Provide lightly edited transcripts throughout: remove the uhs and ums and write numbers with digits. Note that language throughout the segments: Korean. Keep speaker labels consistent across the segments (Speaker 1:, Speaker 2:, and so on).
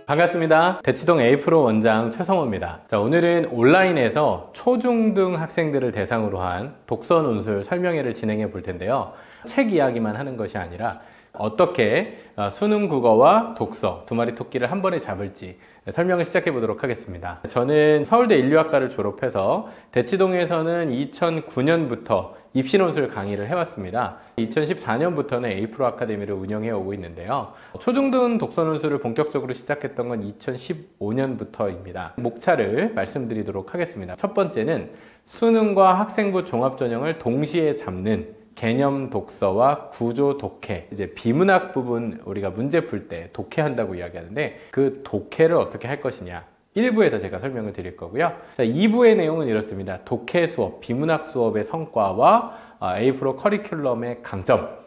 Speaker 1: 반갑습니다. 대치동 A프로 원장 최성호입니다. 자, 오늘은 온라인에서 초중등 학생들을 대상으로 한 독서 논술 설명회를 진행해 볼 텐데요. 책 이야기만 하는 것이 아니라 어떻게 수능 국어와 독서 두 마리 토끼를 한 번에 잡을지 설명을 시작해 보도록 하겠습니다. 저는 서울대 인류학과를 졸업해서 대치동에서는 2009년부터 입시논술 강의를 해왔습니다. 2014년부터는 A프로 아카데미를 운영해 오고 있는데요. 초중등 독서논술을 본격적으로 시작했던 건 2015년부터입니다. 목차를 말씀드리도록 하겠습니다. 첫 번째는 수능과 학생부 종합전형을 동시에 잡는 개념 독서와 구조 독해, 이제 비문학 부분 우리가 문제 풀 때 독해한다고 이야기하는데 그 독해를 어떻게 할 것이냐 1부에서 제가 설명을 드릴 거고요. 자, 2부의 내용은 이렇습니다. 독해 수업, 비문학 수업의 성과와 A프로 커리큘럼의 강점.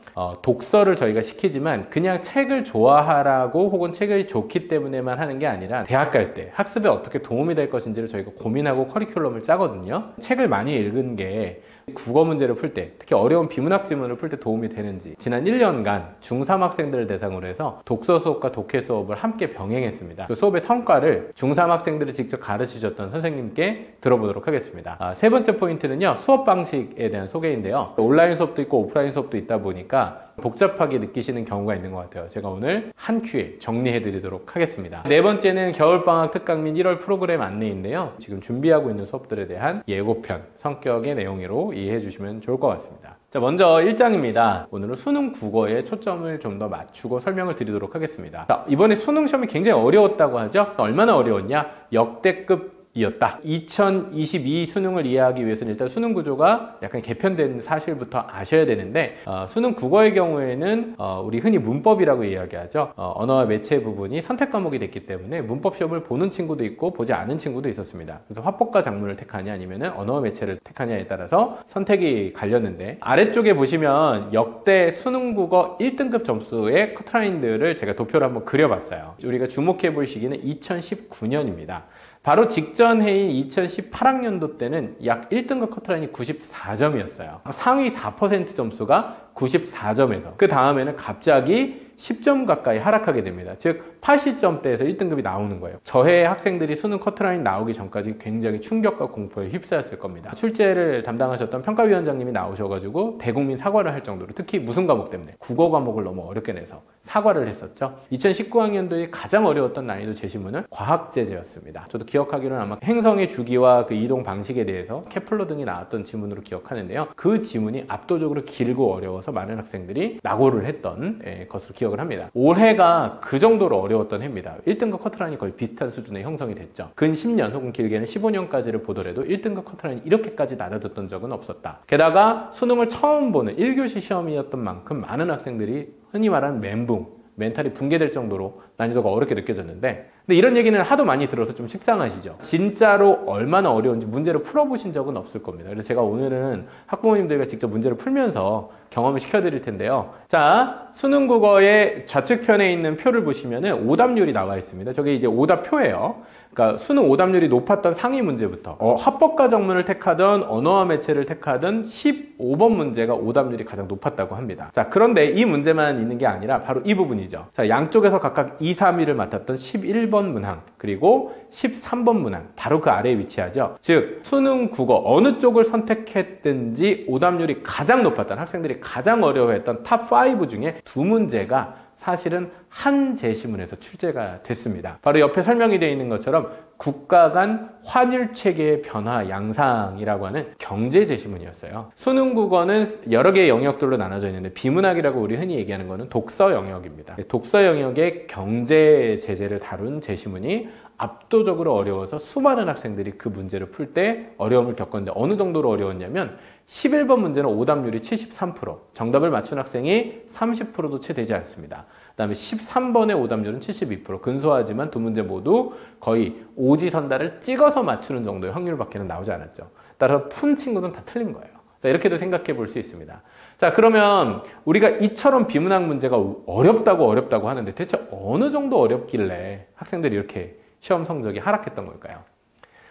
Speaker 1: 독서를 저희가 시키지만 그냥 책을 좋아하라고 혹은 책이 좋기 때문에만 하는 게 아니라 대학 갈 때 학습에 어떻게 도움이 될 것인지를 저희가 고민하고 커리큘럼을 짜거든요. 책을 많이 읽은 게 국어 문제를 풀 때, 특히 어려운 비문학 지문을 풀 때 도움이 되는지 지난 1년간 중3 학생들을 대상으로 해서 독서 수업과 독해 수업을 함께 병행했습니다. 그 수업의 성과를 중3 학생들을 직접 가르치셨던 선생님께 들어보도록 하겠습니다. 세 번째 포인트는요, 수업 방식에 대한 소개인데요. 온라인 수업도 있고 오프라인 수업도 있다 보니까 복잡하게 느끼시는 경우가 있는 것 같아요. 제가 오늘 한 큐에 정리해 드리도록 하겠습니다. 네 번째는 겨울방학 특강 및 1월 프로그램 안내인데요. 지금 준비하고 있는 수업들에 대한 예고편 성격의 내용으로 이해해 주시면 좋을 것 같습니다. 자, 먼저 1장입니다. 오늘은 수능 국어에 초점을 좀 더 맞추고 설명을 드리도록 하겠습니다. 자, 이번에 수능 시험이 굉장히 어려웠다고 하죠? 얼마나 어려웠냐? 역대급 이었다. 2022 수능을 이해하기 위해서는 일단 수능 구조가 약간 개편된 사실부터 아셔야 되는데 수능 국어의 경우에는 우리 흔히 문법이라고 이야기하죠. 언어와 매체 부분이 선택 과목이 됐기 때문에 문법 시험을 보는 친구도 있고 보지 않은 친구도 있었습니다. 그래서 화법과 작문을 택하냐 아니면 언어와 매체를 택하냐에 따라서 선택이 갈렸는데 아래쪽에 보시면 역대 수능 국어 1등급 점수의 커트라인들을 제가 도표를 한번 그려봤어요. 우리가 주목해 볼 시기는 2019년입니다. 바로 직전 해인 2018학년도 때는 약 1등급 커트라인이 94점이었어요. 상위 4% 점수가 94점에서 그 다음에는 갑자기 10점 가까이 하락하게 됩니다. 즉 80점대에서 1등급이 나오는 거예요. 저해 학생들이 수능 커트라인 나오기 전까지 굉장히 충격과 공포에 휩싸였을 겁니다. 출제를 담당하셨던 평가위원장님이 나오셔가지고 대국민 사과를 할 정도로, 특히 무슨 과목 때문에 국어 과목을 너무 어렵게 내서 사과를 했었죠. 2019학년도에 가장 어려웠던 난이도 제시문은 과학제제였습니다. 저도 기억하기로는 아마 행성의 주기와 그 이동 방식에 대해서 케플러 등이 나왔던 지문으로 기억하는데요. 그 지문이 압도적으로 길고 어려워서 많은 학생들이 낙오를 했던 것으로 기억을 합니다. 올해가 그 정도로 어려웠던 해입니다. 1등급 커트라인이 거의 비슷한 수준의 형성이 됐죠. 근 10년 혹은 길게는 15년까지를 보더라도 1등급 커트라인이 이렇게까지 낮아졌던 적은 없었다. 게다가 수능을 처음 보는 1교시 시험이었던 만큼 많은 학생들이 흔히 말하는 멘붕, 멘탈이 붕괴될 정도로 난이도가 어렵게 느껴졌는데, 근데 이런 얘기는 하도 많이 들어서 좀 식상하시죠? 진짜로 얼마나 어려운지 문제를 풀어보신 적은 없을 겁니다. 그래서 제가 오늘은 학부모님들과 직접 문제를 풀면서 경험을 시켜드릴 텐데요. 자, 수능 국어의 좌측편에 있는 표를 보시면은 오답률이 나와 있습니다. 저게 이제 오답표예요. 그러니까 수능 오답률이 높았던 상위 문제부터 화법과 정문을 택하든 언어와 매체를 택하든 15번 문제가 오답률이 가장 높았다고 합니다. 자, 그런데 이 문제만 있는 게 아니라 바로 이 부분이죠. 자, 양쪽에서 각각 2, 3위를 맡았던 11번 문항 그리고 13번 문항, 바로 그 아래에 위치하죠. 즉 수능 국어 어느 쪽을 선택했든지 오답률이 가장 높았던, 학생들이 가장 어려워했던 탑5 중에 두 문제가 사실은 한 제시문에서 출제가 됐습니다. 바로 옆에 설명이 되어 있는 것처럼 국가 간 환율 체계의 변화 양상이라고 하는 경제 제시문이었어요. 수능 국어는 여러 개의 영역들로 나눠져 있는데 비문학이라고 우리 흔히 얘기하는 것은 독서 영역입니다. 독서 영역의 경제 제재를 다룬 제시문이 압도적으로 어려워서 수많은 학생들이 그 문제를 풀 때 어려움을 겪었는데 어느 정도로 어려웠냐면 11번 문제는 오답률이 73%, 정답을 맞춘 학생이 30%도 채 되지 않습니다. 그 다음에 13번의 오답률은 72%, 근소하지만 두 문제 모두 거의 오지선다를 찍어서 맞추는 정도의 확률밖에는 나오지 않았죠. 따라서 푼 친구들은 다 틀린 거예요. 자, 이렇게도 생각해 볼 수 있습니다. 자, 그러면 우리가 이처럼 비문학 문제가 어렵다고 하는데 대체 어느 정도 어렵길래 학생들이 이렇게 시험 성적이 하락했던 걸까요?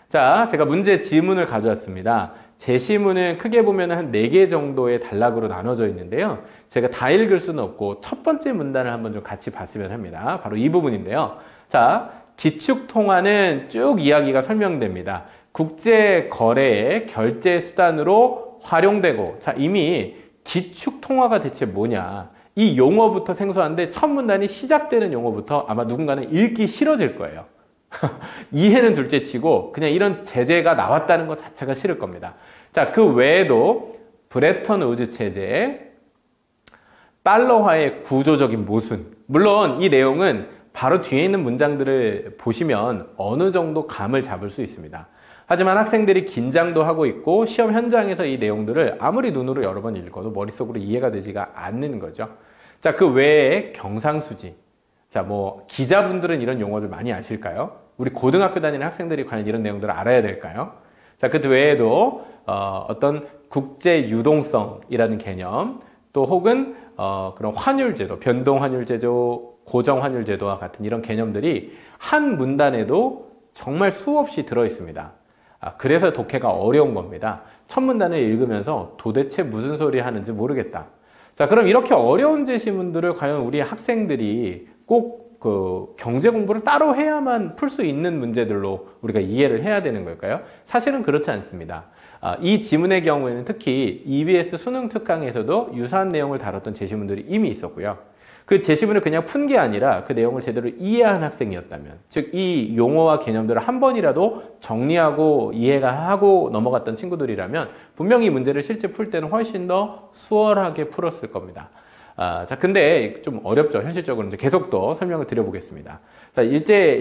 Speaker 1: 자, 제가 문제 지문을 가져왔습니다. 제시문은 크게 보면 한 4개 정도의 단락으로 나눠져 있는데요. 제가 다 읽을 수는 없고 첫 번째 문단을 한번 좀 같이 봤으면 합니다. 바로 이 부분인데요. 자, 기축통화는 쭉 이야기가 설명됩니다. 국제거래의 결제 수단으로 활용되고, 자, 이미 기축통화가 대체 뭐냐. 이 용어부터 생소한데 첫 문단이 시작되는 용어부터 아마 누군가는 읽기 싫어질 거예요. 이해는 둘째 치고 그냥 이런 제재가 나왔다는 것 자체가 싫을 겁니다. 자, 그 외에도 브레턴 우즈 체제, 달러화의 구조적인 모순. 물론 이 내용은 바로 뒤에 있는 문장들을 보시면 어느 정도 감을 잡을 수 있습니다. 하지만 학생들이 긴장도 하고 있고 시험 현장에서 이 내용들을 아무리 눈으로 여러 번 읽어도 머릿속으로 이해가 되지가 않는 거죠. 자, 그 외에 경상수지. 자, 뭐 기자분들은 이런 용어들 많이 아실까요? 우리 고등학교 다니는 학생들이 과연 이런 내용들을 알아야 될까요? 자, 그 외에도 어떤 국제 유동성이라는 개념, 또 혹은 그런 환율제도, 변동환율제도, 고정환율제도와 같은 이런 개념들이 한 문단에도 정말 수없이 들어 있습니다. 그래서 독해가 어려운 겁니다. 첫 문단을 읽으면서 도대체 무슨 소리 하는지 모르겠다. 자, 그럼 이렇게 어려운 제시문들을 과연 우리 학생들이 꼭 그 경제 공부를 따로 해야만 풀 수 있는 문제들로 우리가 이해를 해야 되는 걸까요? 사실은 그렇지 않습니다. 이 지문의 경우에는 특히 EBS 수능 특강에서도 유사한 내용을 다뤘던 제시문들이 이미 있었고요. 그 제시문을 그냥 푼 게 아니라 그 내용을 제대로 이해한 학생이었다면, 즉 이 용어와 개념들을 한 번이라도 정리하고 이해가 하고 넘어갔던 친구들이라면 분명히 이 문제를 실제 풀 때는 훨씬 더 수월하게 풀었을 겁니다. 자, 근데 좀 어렵죠. 현실적으로 이제 계속 더 설명을 드려보겠습니다. 자,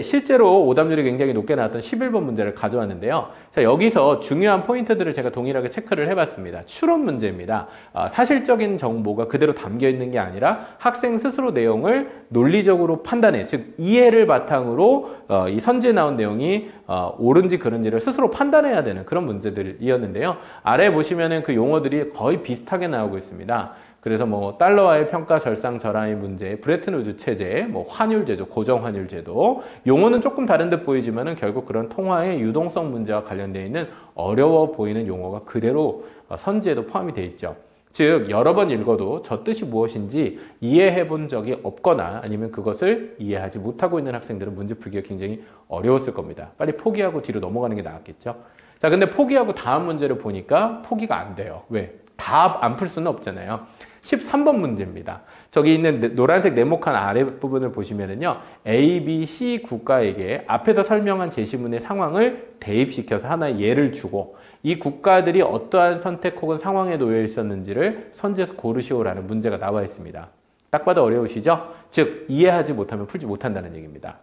Speaker 1: 실제로 오답률이 굉장히 높게 나왔던 11번 문제를 가져왔는데요. 자, 여기서 중요한 포인트들을 제가 동일하게 체크를 해봤습니다. 추론 문제입니다. 사실적인 정보가 그대로 담겨 있는 게 아니라 학생 스스로 내용을 논리적으로 판단해, 즉 이해를 바탕으로 이 선지에 나온 내용이 옳은지 그른지를 스스로 판단해야 되는 그런 문제들이었는데요. 아래 보시면은 그 용어들이 거의 비슷하게 나오고 있습니다. 그래서 뭐 달러화의 평가 절상 절하의 문제, 브레튼 우즈 체제, 뭐 환율제도, 고정환율제도, 용어는 조금 다른 듯 보이지만은 결국 그런 통화의 유동성 문제와 관련되어 있는 어려워 보이는 용어가 그대로 선지에도 포함이 되어 있죠. 즉 여러 번 읽어도 저 뜻이 무엇인지 이해해 본 적이 없거나 아니면 그것을 이해하지 못하고 있는 학생들은 문제 풀기가 굉장히 어려웠을 겁니다. 빨리 포기하고 뒤로 넘어가는 게 나았겠죠. 자, 근데 포기하고 다음 문제를 보니까 포기가 안 돼요. 왜? 다 안 풀 수는 없잖아요. 13번 문제입니다. 저기 있는 노란색 네모칸 아랫부분을 보시면은요, A, B, C 국가에게 앞에서 설명한 제시문의 상황을 대입시켜서 하나의 예를 주고 이 국가들이 어떠한 선택 혹은 상황에 놓여 있었는지를 선지에서 고르시오라는 문제가 나와 있습니다. 딱 봐도 어려우시죠? 즉 이해하지 못하면 풀지 못한다는 얘기입니다.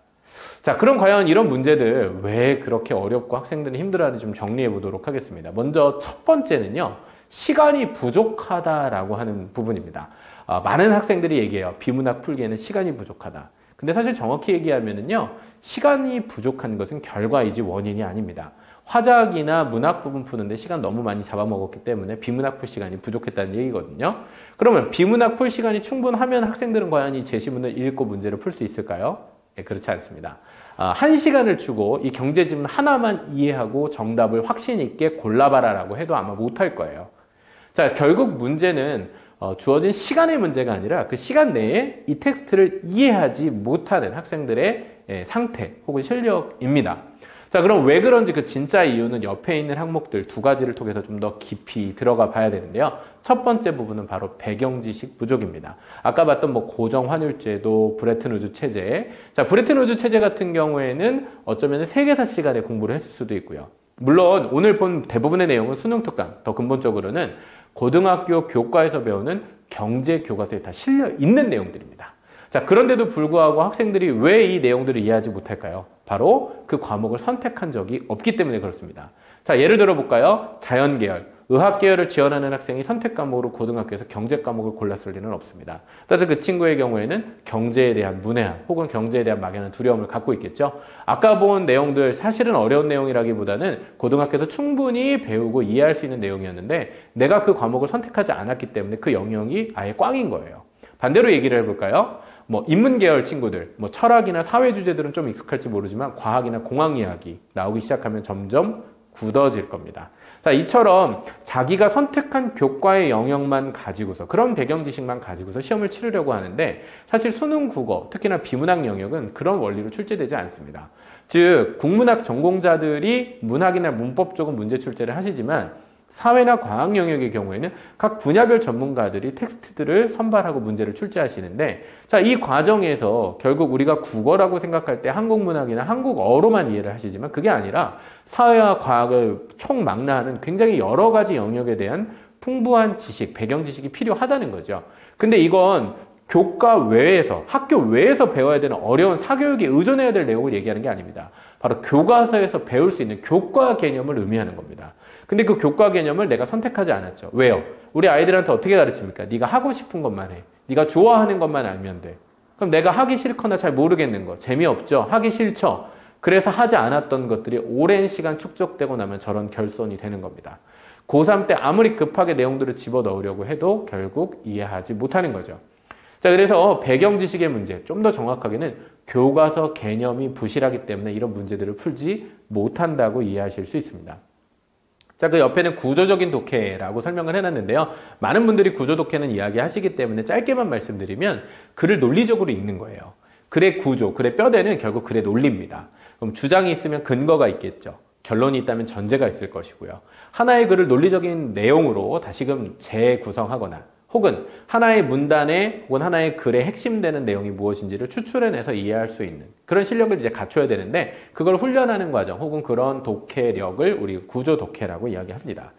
Speaker 1: 자, 그럼 과연 이런 문제들 왜 그렇게 어렵고 학생들이 힘들어하는지 좀 정리해 보도록 하겠습니다. 먼저 첫 번째는요, 시간이 부족하다라고 하는 부분입니다. 많은 학생들이 얘기해요. 비문학 풀기에는 시간이 부족하다. 근데 사실 정확히 얘기하면은요, 시간이 부족한 것은 결과이지 원인이 아닙니다. 화작이나 문학 부분 푸는데 시간 너무 많이 잡아먹었기 때문에 비문학 풀 시간이 부족했다는 얘기거든요. 그러면 비문학 풀 시간이 충분하면 학생들은 과연 이 제시문을 읽고 문제를 풀 수 있을까요? 네, 그렇지 않습니다. 1시간을 주고 이 경제지문 하나만 이해하고 정답을 확신 있게 골라봐라라고 해도 아마 못할 거예요. 자, 결국 문제는 주어진 시간의 문제가 아니라 그 시간 내에 이 텍스트를 이해하지 못하는 학생들의 상태 혹은 실력입니다. 자, 그럼 왜 그런지 그 진짜 이유는 옆에 있는 항목들 두 가지를 통해서 좀 더 깊이 들어가 봐야 되는데요. 첫 번째 부분은 바로 배경 지식 부족입니다. 아까 봤던 뭐 고정 환율제도, 브레튼 우즈 체제. 자, 브레튼 우즈 체제 같은 경우에는 어쩌면 세계사 시간에 공부를 했을 수도 있고요. 물론 오늘 본 대부분의 내용은 수능 특강, 더 근본적으로는 고등학교 교과에서 배우는 경제 교과서에 다 실려 있는 내용들입니다. 자, 그런데도 불구하고 학생들이 왜 이 내용들을 이해하지 못할까요? 바로 그 과목을 선택한 적이 없기 때문에 그렇습니다. 자, 예를 들어 볼까요? 자연계열, 의학계열을 지원하는 학생이 선택 과목으로 고등학교에서 경제 과목을 골랐을 리는 없습니다. 따라서 그 친구의 경우에는 경제에 대한 문외한 혹은 경제에 대한 막연한 두려움을 갖고 있겠죠. 아까 본 내용들 사실은 어려운 내용이라기보다는 고등학교에서 충분히 배우고 이해할 수 있는 내용이었는데 내가 그 과목을 선택하지 않았기 때문에 그 영역이 아예 꽝인 거예요. 반대로 얘기를 해볼까요? 뭐 인문계열 친구들, 뭐 철학이나 사회 주제들은 좀 익숙할지 모르지만 과학이나 공학 이야기 나오기 시작하면 점점 굳어질 겁니다. 자, 자, 이처럼 자기가 선택한 교과의 영역만 가지고서, 그런 배경 지식만 가지고서 시험을 치르려고 하는데, 사실 수능 국어, 특히나 비문학 영역은 그런 원리로 출제되지 않습니다. 즉, 국문학 전공자들이 문학이나 문법 쪽은 문제 출제를 하시지만, 사회나 과학 영역의 경우에는 각 분야별 전문가들이 텍스트들을 선발하고 문제를 출제하시는데, 자, 이 과정에서 결국 우리가 국어라고 생각할 때 한국문학이나 한국어로만 이해를 하시지만 그게 아니라 사회와 과학을 총망라하는 굉장히 여러 가지 영역에 대한 풍부한 지식, 배경 지식이 필요하다는 거죠. 근데 이건 교과 외에서, 학교 외에서 배워야 되는 어려운 사교육에 의존해야 될 내용을 얘기하는 게 아닙니다. 바로 교과서에서 배울 수 있는 교과 개념을 의미하는 겁니다. 근데 그 교과 개념을 내가 선택하지 않았죠. 왜요? 우리 아이들한테 어떻게 가르칩니까? 네가 하고 싶은 것만 해. 네가 좋아하는 것만 알면 돼. 그럼 내가 하기 싫거나 잘 모르겠는 거, 재미없죠? 하기 싫죠? 그래서 하지 않았던 것들이 오랜 시간 축적되고 나면 저런 결손이 되는 겁니다. 고3 때 아무리 급하게 내용들을 집어넣으려고 해도 결국 이해하지 못하는 거죠. 자, 그래서 배경 지식의 문제, 좀 더 정확하게는 교과서 개념이 부실하기 때문에 이런 문제들을 풀지 못한다고 이해하실 수 있습니다. 자, 그 옆에는 구조적인 독해라고 설명을 해놨는데요. 많은 분들이 구조 독해는 이야기하시기 때문에 짧게만 말씀드리면 글을 논리적으로 읽는 거예요. 글의 구조, 글의 뼈대는 결국 글의 논리입니다. 그럼 주장이 있으면 근거가 있겠죠. 결론이 있다면 전제가 있을 것이고요. 하나의 글을 논리적인 내용으로 다시금 재구성하거나 혹은 하나의 문단에 혹은 하나의 글의 핵심되는 내용이 무엇인지를 추출해내서 이해할 수 있는 그런 실력을 이제 갖춰야 되는데, 그걸 훈련하는 과정 혹은 그런 독해력을 우리 구조 독해라고 이야기합니다.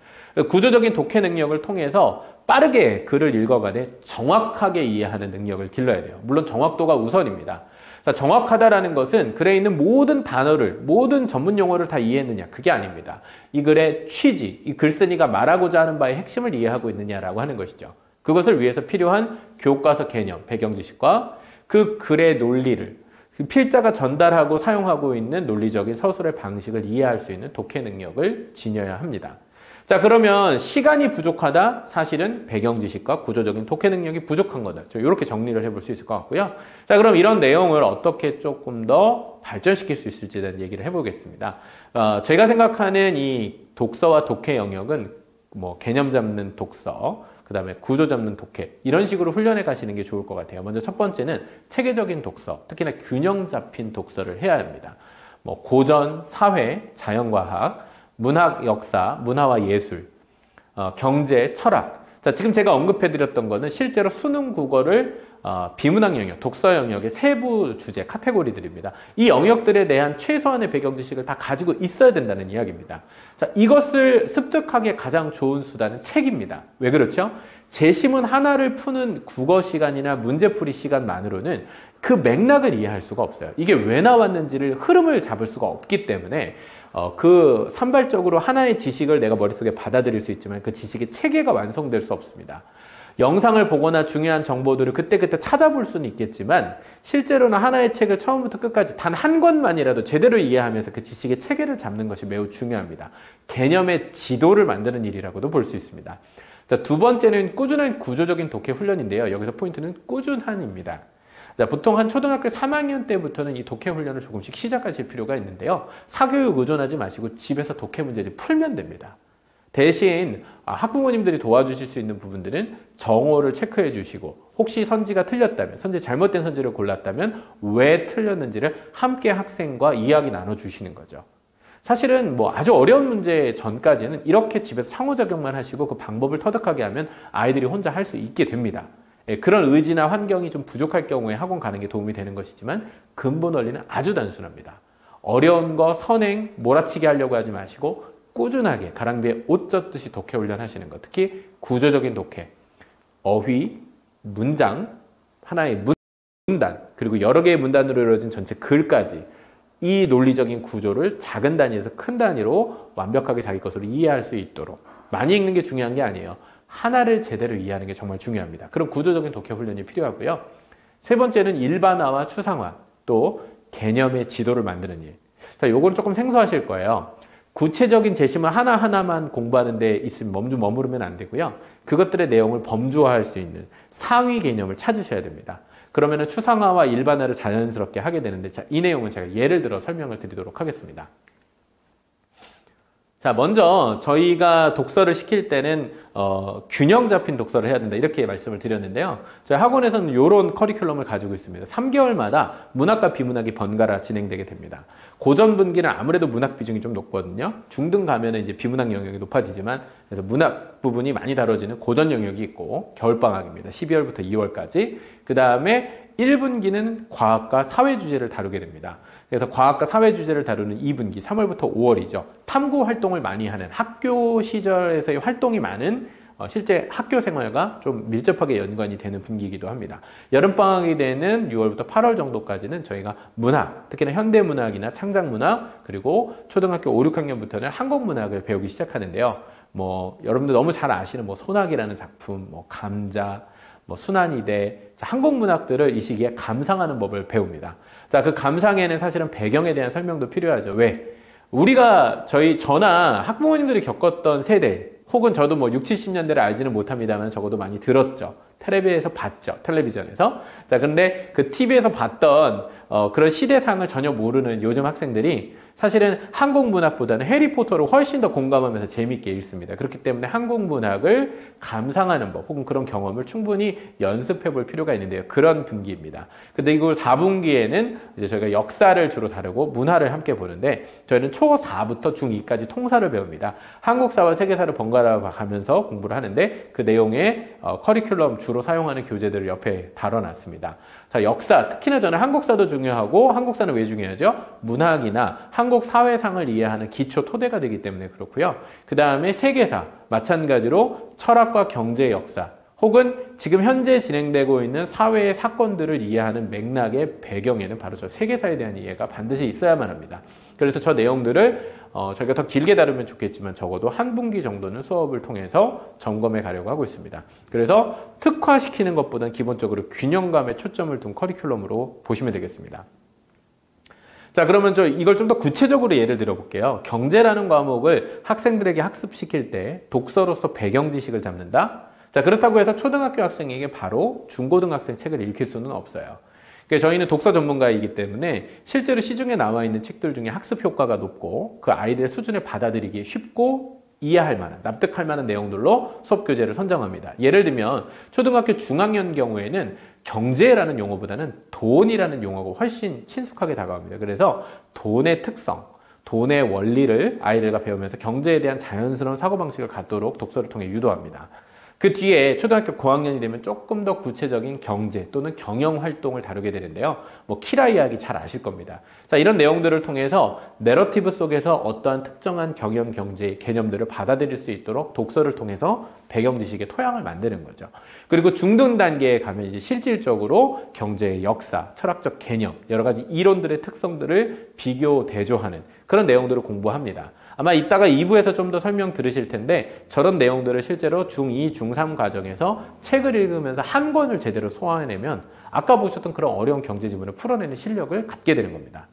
Speaker 1: 구조적인 독해 능력을 통해서 빠르게 글을 읽어가되 정확하게 이해하는 능력을 길러야 돼요. 물론 정확도가 우선입니다. 자, 정확하다라는 것은 글에 있는 모든 단어를, 모든 전문 용어를 다 이해했느냐, 그게 아닙니다. 이 글의 취지, 이 글쓴이가 말하고자 하는 바의 핵심을 이해하고 있느냐라고 하는 것이죠. 그것을 위해서 필요한 교과서 개념, 배경 지식과 그 글의 논리를, 그 필자가 전달하고 사용하고 있는 논리적인 서술의 방식을 이해할 수 있는 독해 능력을 지녀야 합니다. 자, 그러면 시간이 부족하다? 사실은 배경 지식과 구조적인 독해 능력이 부족한 거다. 이렇게 정리를 해볼 수 있을 것 같고요. 자, 그럼 이런 내용을 어떻게 조금 더 발전시킬 수 있을지에 대한 얘기를 해보겠습니다. 제가 생각하는 이 독서와 독해 영역은 뭐 개념 잡는 독서, 그 다음에 구조 잡는 독해, 이런 식으로 훈련해 가시는 게 좋을 것 같아요. 먼저 첫 번째는 체계적인 독서, 특히나 균형 잡힌 독서를 해야 합니다. 뭐 고전, 사회, 자연과학, 문학, 역사, 문화와 예술, 경제, 철학. 자, 지금 제가 언급해드렸던 거는 실제로 수능 국어를 비문학 영역, 독서 영역의 세부 주제, 카테고리들입니다. 이 영역들에 대한 최소한의 배경 지식을 다 가지고 있어야 된다는 이야기입니다. 자, 이것을 습득하기에 가장 좋은 수단은 책입니다. 왜 그렇죠? 제시문 하나를 푸는 국어 시간이나 문제풀이 시간만으로는 그 맥락을 이해할 수가 없어요. 이게 왜 나왔는지를 흐름을 잡을 수가 없기 때문에 그 산발적으로 하나의 지식을 내가 머릿속에 받아들일 수 있지만 그 지식의 체계가 완성될 수 없습니다. 영상을 보거나 중요한 정보들을 그때그때 찾아볼 수는 있겠지만 실제로는 하나의 책을 처음부터 끝까지 단 한 권만이라도 제대로 이해하면서 그 지식의 체계를 잡는 것이 매우 중요합니다. 개념의 지도를 만드는 일이라고도 볼 수 있습니다. 두 번째는 꾸준한 구조적인 독해 훈련인데요. 여기서 포인트는 꾸준한입니다. 자, 보통 한 초등학교 3학년 때부터는 이 독해 훈련을 조금씩 시작하실 필요가 있는데요. 사교육 의존하지 마시고 집에서 독해 문제집 풀면 됩니다. 대신 학부모님들이 도와주실 수 있는 부분들은 정오를 체크해 주시고 혹시 선지가 틀렸다면, 잘못된 선지를 골랐다면 왜 틀렸는지를 함께 학생과 이야기 나눠주시는 거죠. 사실은 뭐 아주 어려운 문제 전까지는 이렇게 집에서 상호작용만 하시고 그 방법을 터득하게 하면 아이들이 혼자 할 수 있게 됩니다. 그런 의지나 환경이 좀 부족할 경우에 학원 가는 게 도움이 되는 것이지만 근본 원리는 아주 단순합니다. 어려운 거 선행, 몰아치기 하려고 하지 마시고 꾸준하게 가랑비에 옷 젖듯이 독해 훈련하시는 것. 특히 구조적인 독해, 어휘, 문장, 하나의 문단, 그리고 여러 개의 문단으로 이루어진 전체 글까지 이 논리적인 구조를 작은 단위에서 큰 단위로 완벽하게 자기 것으로 이해할 수 있도록 많이 읽는 게 중요한 게 아니에요. 하나를 제대로 이해하는 게 정말 중요합니다. 그럼 구조적인 독해 훈련이 필요하고요. 세 번째는 일반화와 추상화, 또 개념의 지도를 만드는 일. 자, 요거는 조금 생소하실 거예요. 구체적인 제시문 하나하나만 공부하는 데 있으면 머무르면 안 되고요. 그것들의 내용을 범주화할 수 있는 상위 개념을 찾으셔야 됩니다. 그러면 추상화와 일반화를 자연스럽게 하게 되는데, 자, 이 내용은 제가 예를 들어 설명을 드리도록 하겠습니다. 자, 먼저 저희가 독서를 시킬 때는 균형 잡힌 독서를 해야 된다 이렇게 말씀을 드렸는데요. 저희 학원에서는 이런 커리큘럼을 가지고 있습니다. 3개월마다 문학과 비문학이 번갈아 진행되게 됩니다. 고전 분기는 아무래도 문학 비중이 좀 높거든요. 중등 가면은 이제 비문학 영역이 높아지지만, 그래서 문학 부분이 많이 다뤄지는 고전 영역이 있고, 겨울방학입니다. 12월부터 2월까지. 그 다음에 1분기는 과학과 사회 주제를 다루게 됩니다. 그래서 과학과 사회 주제를 다루는 2분기, 3월부터 5월이죠. 탐구 활동을 많이 하는 학교 시절에서의 활동이 많은 실제 학교 생활과 좀 밀접하게 연관이 되는 분기이기도 합니다. 여름방학이 되는 6월부터 8월 정도까지는 저희가 문학, 특히나 현대문학이나 창작문학, 그리고 초등학교 5, 6학년부터는 한국문학을 배우기 시작하는데요. 여러분들 너무 잘 아시는 소낙이라는 작품, 감자, 순환이대, 한국문학들을 이 시기에 감상하는 법을 배웁니다. 자, 그 감상에는 사실은 배경에 대한 설명도 필요하죠. 왜? 우리가 저나 학부모님들이 겪었던 세대, 혹은 저도 6, 70년대를 알지는 못합니다만 적어도 많이 들었죠. 텔레비에서 봤죠. 텔레비전에서. 자, 근데 그 TV에서 봤던 그런 시대상을 전혀 모르는 요즘 학생들이 사실은 한국 문학보다는 해리포터를 훨씬 더 공감하면서 재밌게 읽습니다. 그렇기 때문에 한국 문학을 감상하는 법 혹은 그런 경험을 충분히 연습해 볼 필요가 있는데요. 그런 분기입니다. 근데 이걸 4분기에는 이제 저희가 역사를 주로 다루고 문화를 함께 보는데, 저희는 초4부터 중2까지 통사를 배웁니다. 한국사와 세계사를 번갈아 가면서 공부를 하는데, 그 내용의 커리큘럼 주로 사용하는 교재들을 옆에 다뤄놨습니다. 자, 역사, 특히나 저는 한국사도 중요하고, 한국사는 왜 중요하죠? 문학이나 한국 사회상을 이해하는 기초 토대가 되기 때문에 그렇고요. 그 다음에 세계사, 마찬가지로 철학과 경제 역사, 혹은 지금 현재 진행되고 있는 사회의 사건들을 이해하는 맥락의 배경에는 바로 저 세계사에 대한 이해가 반드시 있어야만 합니다. 그래서 저 내용들을 저희가 더 길게 다루면 좋겠지만 적어도 한 분기 정도는 수업을 통해서 점검해 가려고 하고 있습니다. 그래서 특화시키는 것보다는 기본적으로 균형감에 초점을 둔 커리큘럼으로 보시면 되겠습니다. 자, 그러면 이걸 좀 더 구체적으로 예를 들어 볼게요. 경제라는 과목을 학생들에게 학습시킬 때 독서로서 배경 지식을 잡는다? 자, 그렇다고 해서 초등학교 학생에게 바로 중고등학생 책을 읽힐 수는 없어요. 그러니까 저희는 독서 전문가이기 때문에 실제로 시중에 나와 있는 책들 중에 학습 효과가 높고 그 아이들의 수준을 받아들이기 쉽고 이해할 만한, 납득할 만한 내용들로 수업 교재를 선정합니다. 예를 들면 초등학교 중학년 경우에는 경제라는 용어보다는 돈이라는 용어가 훨씬 친숙하게 다가옵니다. 그래서 돈의 특성, 돈의 원리를 아이들과 배우면서 경제에 대한 자연스러운 사고방식을 갖도록 독서를 통해 유도합니다. 그 뒤에 초등학교 고학년이 되면 조금 더 구체적인 경제 또는 경영 활동을 다루게 되는데요. 키라 이야기 잘 아실 겁니다. 자, 이런 내용들을 통해서 내러티브 속에서 어떠한 특정한 경영 경제 개념들을 받아들일 수 있도록 독서를 통해서 배경 지식의 토양을 만드는 거죠. 그리고 중등 단계에 가면 이제 실질적으로 경제의 역사, 철학적 개념, 여러 가지 이론들의 특성들을 비교 대조하는 그런 내용들을 공부합니다. 아마 이따가 2부에서 좀 더 설명 들으실 텐데 저런 내용들을 실제로 중2, 중3 과정에서 책을 읽으면서 한 권을 제대로 소화해내면 아까 보셨던 그런 어려운 경제 지문을 풀어내는 실력을 갖게 되는 겁니다.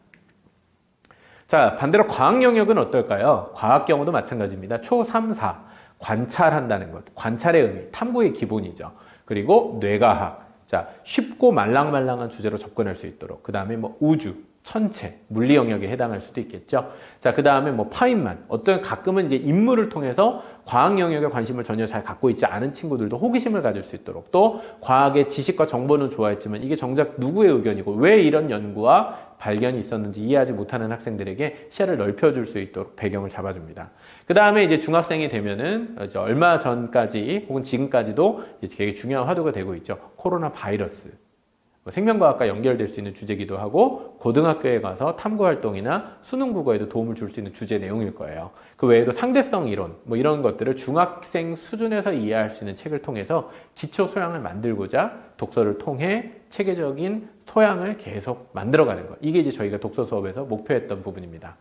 Speaker 1: 자, 반대로 과학 영역은 어떨까요? 과학 경우도 마찬가지입니다. 초3, 4 관찰한다는 것, 관찰의 의미, 탐구의 기본이죠. 그리고 뇌과학, 자, 쉽고 말랑말랑한 주제로 접근할 수 있도록, 그 다음에 우주, 천체, 물리 영역에 해당할 수도 있겠죠. 자, 그 다음에 파인만, 어떤 가끔은 이제 인물을 통해서 과학 영역에 관심을 전혀 잘 갖고 있지 않은 친구들도 호기심을 가질 수 있도록, 또 과학의 지식과 정보는 좋아했지만 이게 정작 누구의 의견이고 왜 이런 연구와 발견이 있었는지 이해하지 못하는 학생들에게 시야를 넓혀줄 수 있도록 배경을 잡아줍니다. 그 다음에 이제 중학생이 되면은 이제 얼마 전까지 혹은 지금까지도 되게 중요한 화두가 되고 있죠. 코로나 바이러스. 생명과학과 연결될 수 있는 주제이기도 하고 고등학교에 가서 탐구활동이나 수능 국어에도 도움을 줄 수 있는 주제 내용일 거예요. 그 외에도 상대성 이론 이런 것들을 중학생 수준에서 이해할 수 있는 책을 통해서 기초 소양을 만들고자 독서를 통해 체계적인 토양을 계속 만들어가는 것. 이게 이제 저희가 독서 수업에서 목표했던 부분입니다.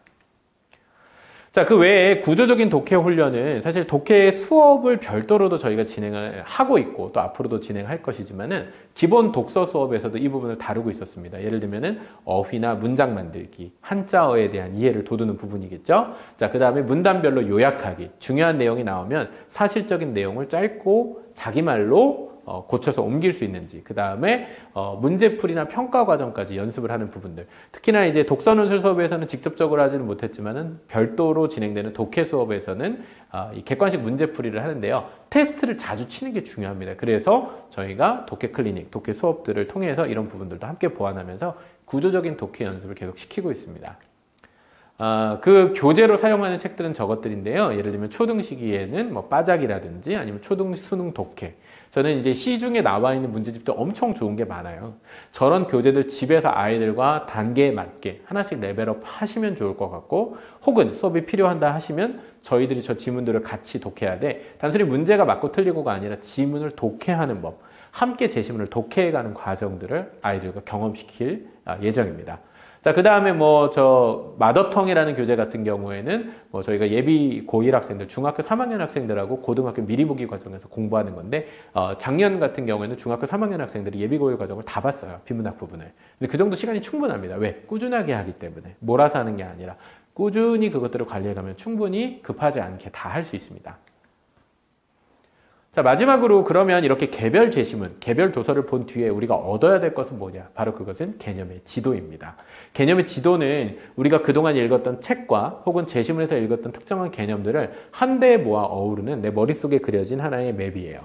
Speaker 1: 자, 그 외에 구조적인 독해 훈련은 사실 독해 수업을 별도로도 저희가 진행을 하고 있고 또 앞으로도 진행할 것이지만은 기본 독서 수업에서도 이 부분을 다루고 있었습니다. 예를 들면은 어휘나 문장 만들기, 한자어에 대한 이해를 돋우는 부분이겠죠. 자, 그 다음에 문단별로 요약하기, 중요한 내용이 나오면 사실적인 내용을 짧고 자기 말로 고쳐서 옮길 수 있는지, 그 다음에 문제풀이나 평가 과정까지 연습을 하는 부분들. 특히나 이제 독서논술 수업에서는 직접적으로 하지는 못했지만은 별도로 진행되는 독해 수업에서는 이 객관식 문제풀이를 하는데요. 테스트를 자주 치는 게 중요합니다. 그래서 저희가 독해 클리닉, 독해 수업들을 통해서 이런 부분들도 함께 보완하면서 구조적인 독해 연습을 계속 시키고 있습니다. 그 교재로 사용하는 책들은 저것들인데요. 예를 들면 초등 시기에는 뭐 빠작이라든지 아니면 초등 수능 독해. 저는 이제 시중에 나와 있는 문제집도 엄청 좋은 게 많아요. 저런 교재들 집에서 아이들과 단계에 맞게 하나씩 레벨업 하시면 좋을 것 같고, 혹은 수업이 필요한다 하시면 저희들이 저 지문들을 같이 독해야 돼. 단순히 문제가 맞고 틀리고가 아니라 지문을 독해하는 법, 함께 제시문을 독해해가는 과정들을 아이들과 경험시킬 예정입니다. 자, 그 다음에 마더텅이라는 교재 같은 경우에는 저희가 예비 고1 학생들, 중학교 3학년 학생들하고 고등학교 미리 보기 과정에서 공부하는 건데, 작년 같은 경우에는 중학교 3학년 학생들이 예비 고1 과정을 다 봤어요. 비문학 부분을. 근데 그 정도 시간이 충분합니다. 왜? 꾸준하게 하기 때문에. 몰아서 하는 게 아니라 꾸준히 그것들을 관리해가면 충분히 급하지 않게 다 할 수 있습니다. 자, 마지막으로 그러면 이렇게 개별 제시문, 개별 도서를 본 뒤에 우리가 얻어야 될 것은 뭐냐? 바로 그것은 개념의 지도입니다. 개념의 지도는 우리가 그동안 읽었던 책과 혹은 제시문에서 읽었던 특정한 개념들을 한데에 모아 어우르는 내 머릿속에 그려진 하나의 맵이에요.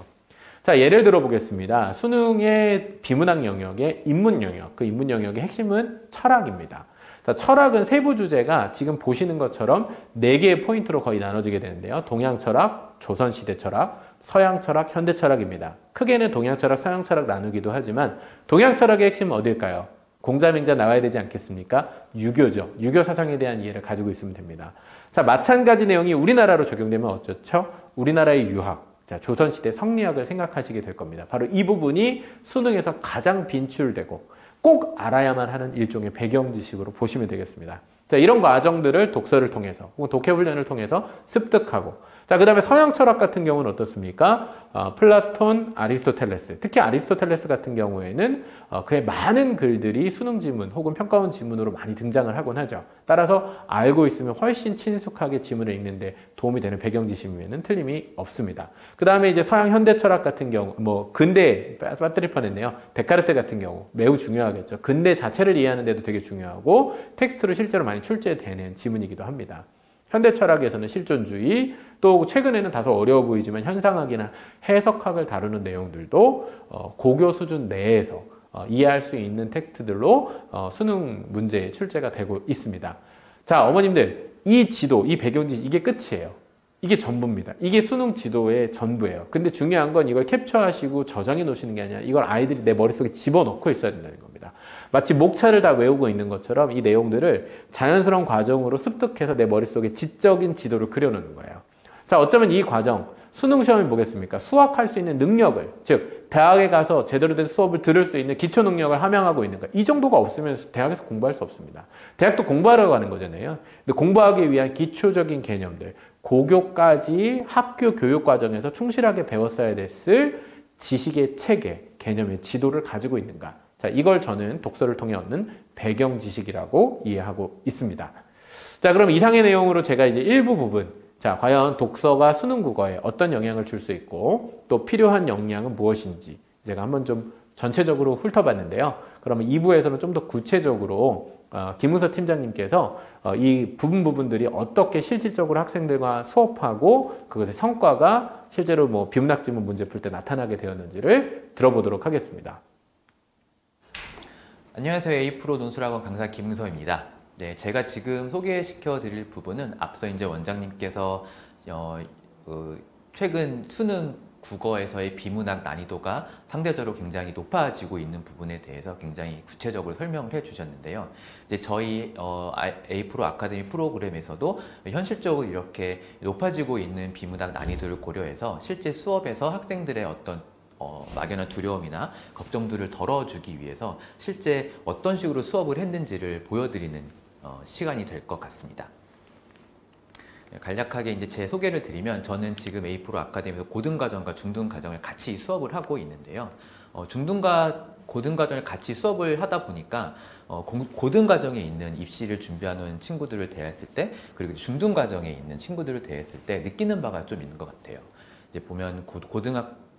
Speaker 1: 자, 예를 들어 보겠습니다. 수능의 비문학 영역의 인문 영역, 그 인문 영역의 핵심은 철학입니다. 자, 철학은 세부 주제가 지금 보시는 것처럼 4개의 포인트로 거의 나눠지게 되는데요. 동양 철학, 조선시대 철학, 서양 철학, 현대 철학입니다. 크게는 동양 철학, 서양 철학 나누기도 하지만 동양 철학의 핵심은 어딜까요? 공자맹자 나와야 되지 않겠습니까? 유교죠. 유교 사상에 대한 이해를 가지고 있으면 됩니다. 자, 마찬가지 내용이 우리나라로 적용되면 어쩌죠? 우리나라의 유학, 자, 조선시대 성리학을 생각하시게 될 겁니다. 바로 이 부분이 수능에서 가장 빈출되고 꼭 알아야만 하는 일종의 배경 지식으로 보시면 되겠습니다. 자, 이런 과정들을 독서를 통해서 혹은 독해 훈련을 통해서 습득하고, 자, 그 다음에 서양 철학 같은 경우는 어떻습니까? 플라톤, 아리스토텔레스. 특히 아리스토텔레스 같은 경우에는 그의 많은 글들이 수능 지문 혹은 평가원 지문으로 많이 등장을 하곤 하죠. 따라서 알고 있으면 훨씬 친숙하게 지문을 읽는데 도움이 되는 배경 지식이면 틀림이 없습니다. 그 다음에 이제 서양 현대 철학 같은 경우, 근대, 빠뜨릴 뻔했네요. 데카르트 같은 경우 매우 중요하겠죠. 근대 자체를 이해하는 데도 되게 중요하고 텍스트로 실제로 많이 출제되는 지문이기도 합니다. 현대 철학에서는 실존주의, 또 최근에는 다소 어려워 보이지만 현상학이나 해석학을 다루는 내용들도 고교 수준 내에서 이해할 수 있는 텍스트들로 수능 문제에 출제가 되고 있습니다. 자, 어머님들, 이 지도, 이 배경지식, 이게 끝이에요. 이게 전부입니다. 이게 수능 지도의 전부예요. 근데 중요한 건 이걸 캡처하시고 저장해 놓으시는 게 아니라 이걸 아이들이 내 머릿속에 집어넣고 있어야 된다는 겁니다. 마치 목차를 다 외우고 있는 것처럼 이 내용들을 자연스러운 과정으로 습득해서 내 머릿속에 지적인 지도를 그려놓는 거예요. 자, 어쩌면 이 과정, 수능 시험이 뭐겠습니까? 수학할 수 있는 능력을, 즉 대학에 가서 제대로 된 수업을 들을 수 있는 기초 능력을 함양하고 있는가? 이 정도가 없으면 대학에서 공부할 수 없습니다. 대학도 공부하러 가는 거잖아요. 근데 공부하기 위한 기초적인 개념들, 고교까지 학교 교육 과정에서 충실하게 배웠어야 됐을 지식의 체계, 개념의 지도를 가지고 있는가? 자, 이걸 저는 독서를 통해 얻는 배경 지식이라고 이해하고 있습니다. 자, 그럼 이상의 내용으로 제가 이제 일부 부분, 자, 과연 독서가 수능 국어에 어떤 영향을 줄 수 있고 또 필요한 역량은 무엇인지 제가 한번 좀 전체적으로 훑어봤는데요. 그러면 2부에서는 좀 더 구체적으로 김은서 팀장님께서 이 부분들이 어떻게 실질적으로 학생들과 수업하고 그것의 성과가 실제로 비문학 지문 문제 풀 때 나타나게 되었는지를 들어보도록 하겠습니다.
Speaker 2: 안녕하세요. A-프로 논술학원 강사 김은서입니다. 네, 제가 지금 소개시켜 드릴 부분은 앞서 이제 원장님께서 최근 수능 국어에서의 비문학 난이도가 상대적으로 굉장히 높아지고 있는 부분에 대해서 굉장히 구체적으로 설명을 해 주셨는데요. 이제 저희 A-프로 아카데미 프로그램에서도 현실적으로 이렇게 높아지고 있는 비문학 난이도를 고려해서 실제 수업에서 학생들의 어떤 막연한 두려움이나 걱정들을 덜어주기 위해서 실제 어떤 식으로 수업을 했는지를 보여드리는 시간이 될 것 같습니다. 간략하게 이제 제 소개를 드리면 저는 지금 A-프로 아카데미에서 고등과정과 중등과정을 같이 수업을 하고 있는데요. 중등과 고등과정을 같이 수업을 하다 보니까 고등과정에 있는 입시를 준비하는 친구들을 대했을 때 그리고 중등과정에 있는 친구들을 대했을 때 느끼는 바가 좀 있는 것 같아요. 이제 보면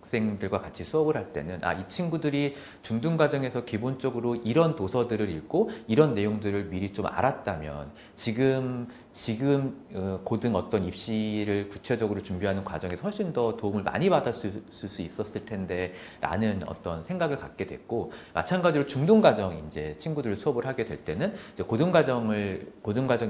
Speaker 2: 학생들과 같이 수업을 할 때는 이 친구들이 중등 과정에서 기본적으로 이런 도서들을 읽고 이런 내용들을 미리 좀 알았다면 지금 고등 어떤 입시를 구체적으로 준비하는 과정에서 훨씬 더 도움을 많이 받았을 수 있었을 텐데 라는 어떤 생각을 갖게 됐고, 마찬가지로 중등 과정 이제 친구들 수업을 하게 될 때는 이제 고등 과정에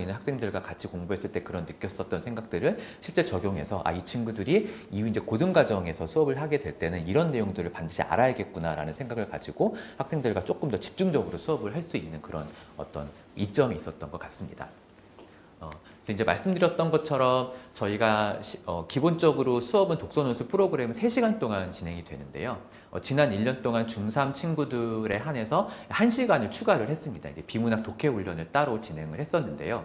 Speaker 2: 있는 학생들과 같이 공부했을 때 그런 느꼈었던 생각들을 실제 적용해서 이 친구들이 이후 이제 고등 과정에서 수업을 하게 될 때는 이런 내용들을 반드시 알아야겠구나라는 생각을 가지고 학생들과 조금 더 집중적으로 수업을 할 수 있는 그런 어떤 이점이 있었던 것 같습니다. 이제 말씀드렸던 것처럼 저희가 기본적으로 수업은 독서논술 프로그램은 3시간 동안 진행이 되는데요. 지난 1년 동안 중3 친구들에 한해서 1시간을 추가를 했습니다. 이제 비문학 독해 훈련을 따로 진행을 했었는데요.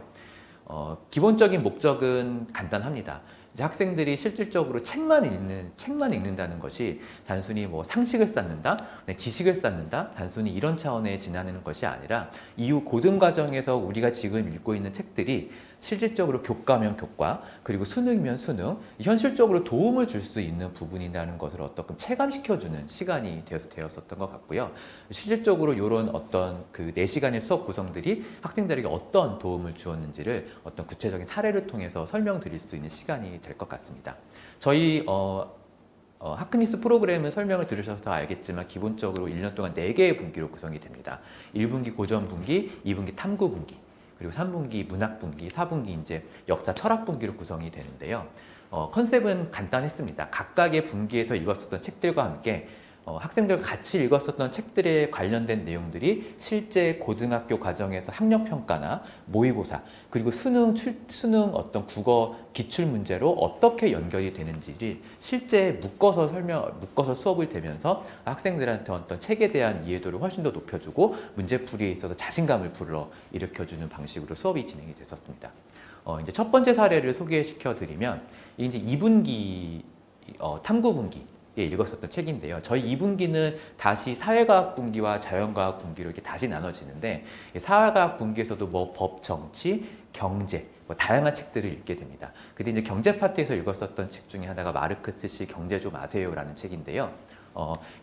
Speaker 2: 기본적인 목적은 간단합니다. 이제 학생들이 실질적으로 책만 읽는다는 것이 단순히 뭐 상식을 쌓는다, 지식을 쌓는다, 단순히 이런 차원에 지나는 것이 아니라 이후 고등 과정에서 우리가 지금 읽고 있는 책들이 실질적으로 교과면 교과, 그리고 수능이면 수능, 현실적으로 도움을 줄 수 있는 부분이라는 것을 어떻게 체감시켜주는 시간이 되었었던 것 같고요. 실질적으로 이런 어떤 그 4시간의 수업 구성들이 학생들에게 어떤 도움을 주었는지를 어떤 구체적인 사례를 통해서 설명드릴 수 있는 시간이 될 것 같습니다. 저희 하크니스 프로그램은 설명을 들으셔서 알겠지만 기본적으로 1년 동안 4개의 분기로 구성이 됩니다. 1분기 고전 분기, 2분기 탐구 분기, 그리고 3분기 문학 분기, 4분기 이제 역사 철학 분기로 구성이 되는데요. 컨셉은 간단했습니다. 각각의 분기에서 읽었었던 책들과 함께 학생들 같이 읽었었던 책들에 관련된 내용들이 실제 고등학교 과정에서 학력평가나 모의고사, 그리고 수능 어떤 국어 기출문제로 어떻게 연결이 되는지를 실제 묶어서 수업을 되면서 학생들한테 어떤 책에 대한 이해도를 훨씬 더 높여주고 문제풀이에 있어서 자신감을 불러일으켜주는 방식으로 수업이 진행이 됐었습니다. 이제 첫 번째 사례를 소개시켜 드리면 이제 2분기 탐구 분기 읽었었던 책인데요. 저희 2분기는 다시 사회과학 분기와 자연과학 분기로 이렇게 다시 나눠지는데, 사회과학 분기에서도 뭐 법, 정치, 경제, 다양한 책들을 읽게 됩니다. 근데 이제 경제 파트에서 읽었었던 책 중에 하나가 마르크스 씨 경제 좀 아세요라는 책인데요.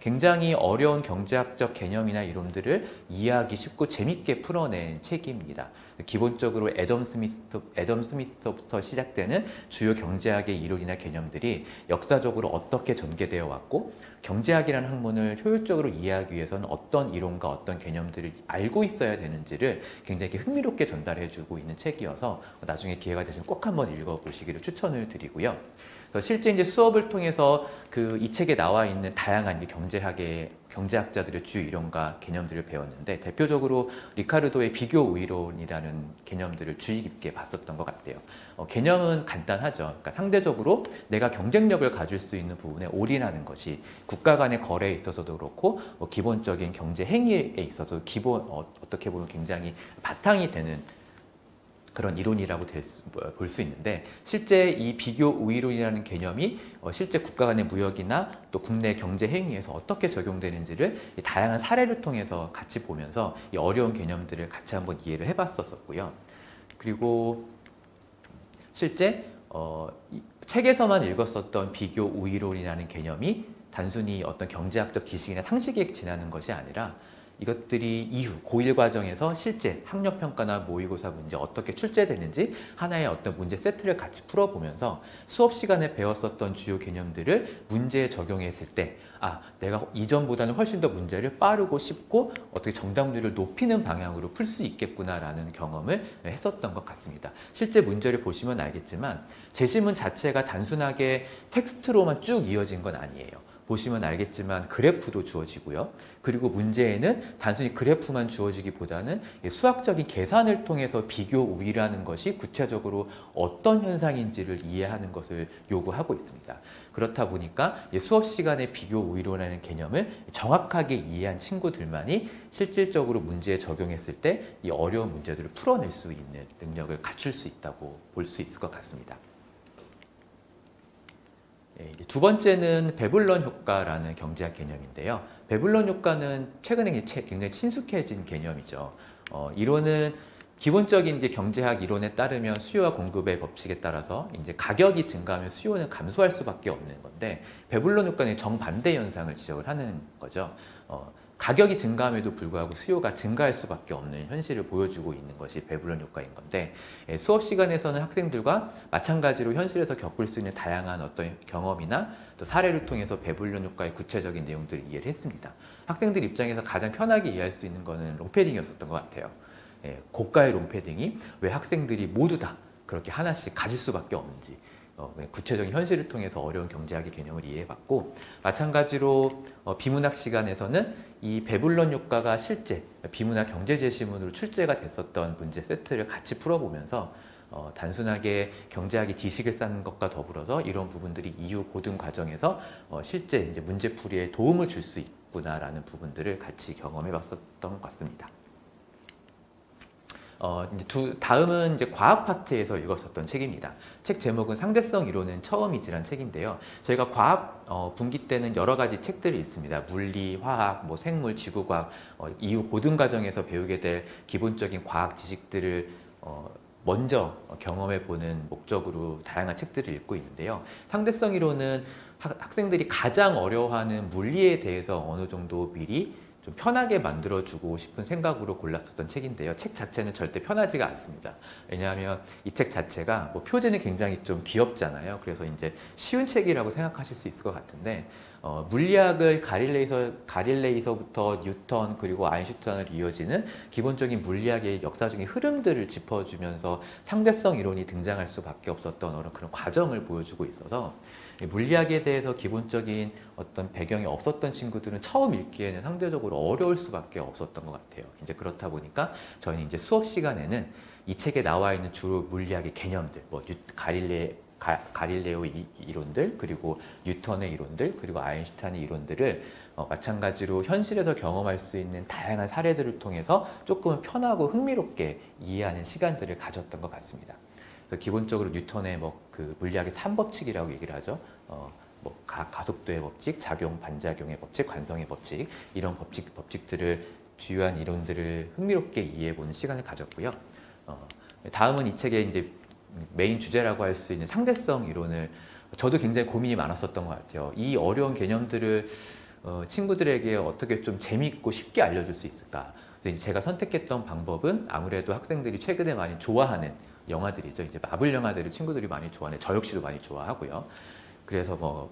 Speaker 2: 굉장히 어려운 경제학적 개념이나 이론들을 이해하기 쉽고 재밌게 풀어낸 책입니다. 기본적으로 애덤 스미스부터 시작되는 주요 경제학의 이론이나 개념들이 역사적으로 어떻게 전개되어 왔고, 경제학이라는 학문을 효율적으로 이해하기 위해서는 어떤 이론과 어떤 개념들을 알고 있어야 되는지를 굉장히 흥미롭게 전달해주고 있는 책이어서 나중에 기회가 되시면 꼭 한번 읽어보시기를 추천을 드리고요. 실제 이제 수업을 통해서 이 책에 나와 있는 다양한 경제학자들의 주요 이론과 개념들을 배웠는데, 대표적으로 리카르도의 비교 우위론이라는 개념들을 주의 깊게 봤었던 것 같아요. 개념은 간단하죠. 그러니까 상대적으로 내가 경쟁력을 가질 수 있는 부분에 올인하는 것이 국가 간의 거래에 있어서도 그렇고 기본적인 경제 행위에 있어서 어떻게 보면 굉장히 바탕이 되는 그런 이론이라고 볼 수 있는데, 실제 이 비교 우위론이라는 개념이 실제 국가 간의 무역이나 또 국내 경제 행위에서 어떻게 적용되는지를 다양한 사례를 통해서 같이 보면서 이 어려운 개념들을 같이 한번 이해를 해봤었고요. 그리고 실제 책에서만 읽었었던 비교 우위론이라는 개념이 단순히 어떤 경제학적 지식이나 상식에 지나는 것이 아니라 이것들이 이후 고1 과정에서 실제 학력평가나 모의고사 문제 어떻게 출제되는지 하나의 어떤 문제 세트를 같이 풀어보면서 수업 시간에 배웠었던 주요 개념들을 문제에 적용했을 때 내가 이전보다는 훨씬 더 문제를 빠르고 쉽고 어떻게 정답률을 높이는 방향으로 풀 수 있겠구나라는 경험을 했었던 것 같습니다. 실제 문제를 보시면 알겠지만 제시문 자체가 단순하게 텍스트로만 쭉 이어진 건 아니에요. 보시면 알겠지만 그래프도 주어지고요. 그리고 문제에는 단순히 그래프만 주어지기보다는 수학적인 계산을 통해서 비교 우위라는 것이 구체적으로 어떤 현상인지를 이해하는 것을 요구하고 있습니다. 그렇다 보니까 수업 시간에 비교 우위론이라는 개념을 정확하게 이해한 친구들만이 실질적으로 문제에 적용했을 때 이 어려운 문제들을 풀어낼 수 있는 능력을 갖출 수 있다고 볼 수 있을 것 같습니다. 두 번째는 배블론 효과라는 경제학 개념인데요. 배블론 효과는 최근에 굉장히 친숙해진 개념이죠. 이론은 기본적인 이제 경제학 이론에 따르면 수요와 공급의 법칙에 따라서 이제 가격이 증가하면 수요는 감소할 수밖에 없는 건데, 베블론 효과는 정반대 현상을 지적을 하는 거죠. 가격이 증가함에도 불구하고 수요가 증가할 수밖에 없는 현실을 보여주고 있는 것이 베블론 효과인 건데, 수업 시간에서는 학생들과 마찬가지로 현실에서 겪을 수 있는 다양한 어떤 경험이나 또 사례를 통해서 베블론 효과의 구체적인 내용들을 이해를 했습니다. 학생들 입장에서 가장 편하게 이해할 수 있는 것은 롱패딩이었었던 것 같아요. 고가의 롱패딩이 왜 학생들이 모두 다 그렇게 하나씩 가질 수밖에 없는지, 구체적인 현실을 통해서 어려운 경제학의 개념을 이해해봤고, 마찬가지로 비문학 시간에서는 이 베블론 효과가 실제 비문학 경제제시문으로 출제가 됐었던 문제 세트를 같이 풀어보면서 단순하게 경제학이 지식을 쌓는 것과 더불어서 이런 부분들이 이후 고등 과정에서 실제 이제 문제풀이에 도움을 줄 수 있구나라는 부분들을 같이 경험해봤었던 것 같습니다. 다음은 이제 과학 파트에서 읽었었던 책입니다. 책 제목은 상대성 이론은 처음이지란 책인데요. 저희가 과학 분기 때는 여러 가지 책들이 있습니다. 물리, 화학, 뭐 생물, 지구과학, 이후 고등 과정에서 배우게 될 기본적인 과학 지식들을 먼저 경험해 보는 목적으로 다양한 책들을 읽고 있는데요. 상대성 이론은 학생들이 가장 어려워하는 물리에 대해서 어느 정도 미리 좀 편하게 만들어주고 싶은 생각으로 골랐었던 책인데요. 책 자체는 절대 편하지가 않습니다. 왜냐하면 이 책 자체가 뭐 표지는 굉장히 좀 귀엽잖아요. 그래서 이제 쉬운 책이라고 생각하실 수 있을 것 같은데, 물리학을 가릴레이서부터 뉴턴 그리고 아인슈타인으로 이어지는 기본적인 물리학의 역사적인 흐름들을 짚어주면서 상대성 이론이 등장할 수밖에 없었던 그런 과정을 보여주고 있어서, 물리학에 대해서 기본적인 어떤 배경이 없었던 친구들은 처음 읽기에는 상대적으로 어려울 수밖에 없었던 것 같아요. 이제 그렇다 보니까 저희는 이제 수업 시간에는 이 책에 나와 있는 주로 물리학의 개념들, 뭐 가릴레오 이론들, 그리고 뉴턴의 이론들, 그리고 아인슈타인의 이론들을 마찬가지로 현실에서 경험할 수 있는 다양한 사례들을 통해서 조금 편하고 흥미롭게 이해하는 시간들을 가졌던 것 같습니다. 그래서 기본적으로 뉴턴의 그 물리학의 3법칙이라고 얘기를 하죠. 가속도의 법칙, 작용, 반작용의 법칙, 관성의 법칙, 이런 법칙들을 주요한 이론들을 흥미롭게 이해해보는 시간을 가졌고요. 다음은 이 책의 이제 메인 주제라고 할 수 있는 상대성 이론을 저도 굉장히 고민이 많았었던 것 같아요. 이 어려운 개념들을 친구들에게 어떻게 좀 재미있고 쉽게 알려줄 수 있을까? 그래서 제가 선택했던 방법은 아무래도 학생들이 최근에 많이 좋아하는 영화들이죠. 이제 마블 영화들을 친구들이 많이 좋아하는, 저 역시도 많이 좋아하고요. 그래서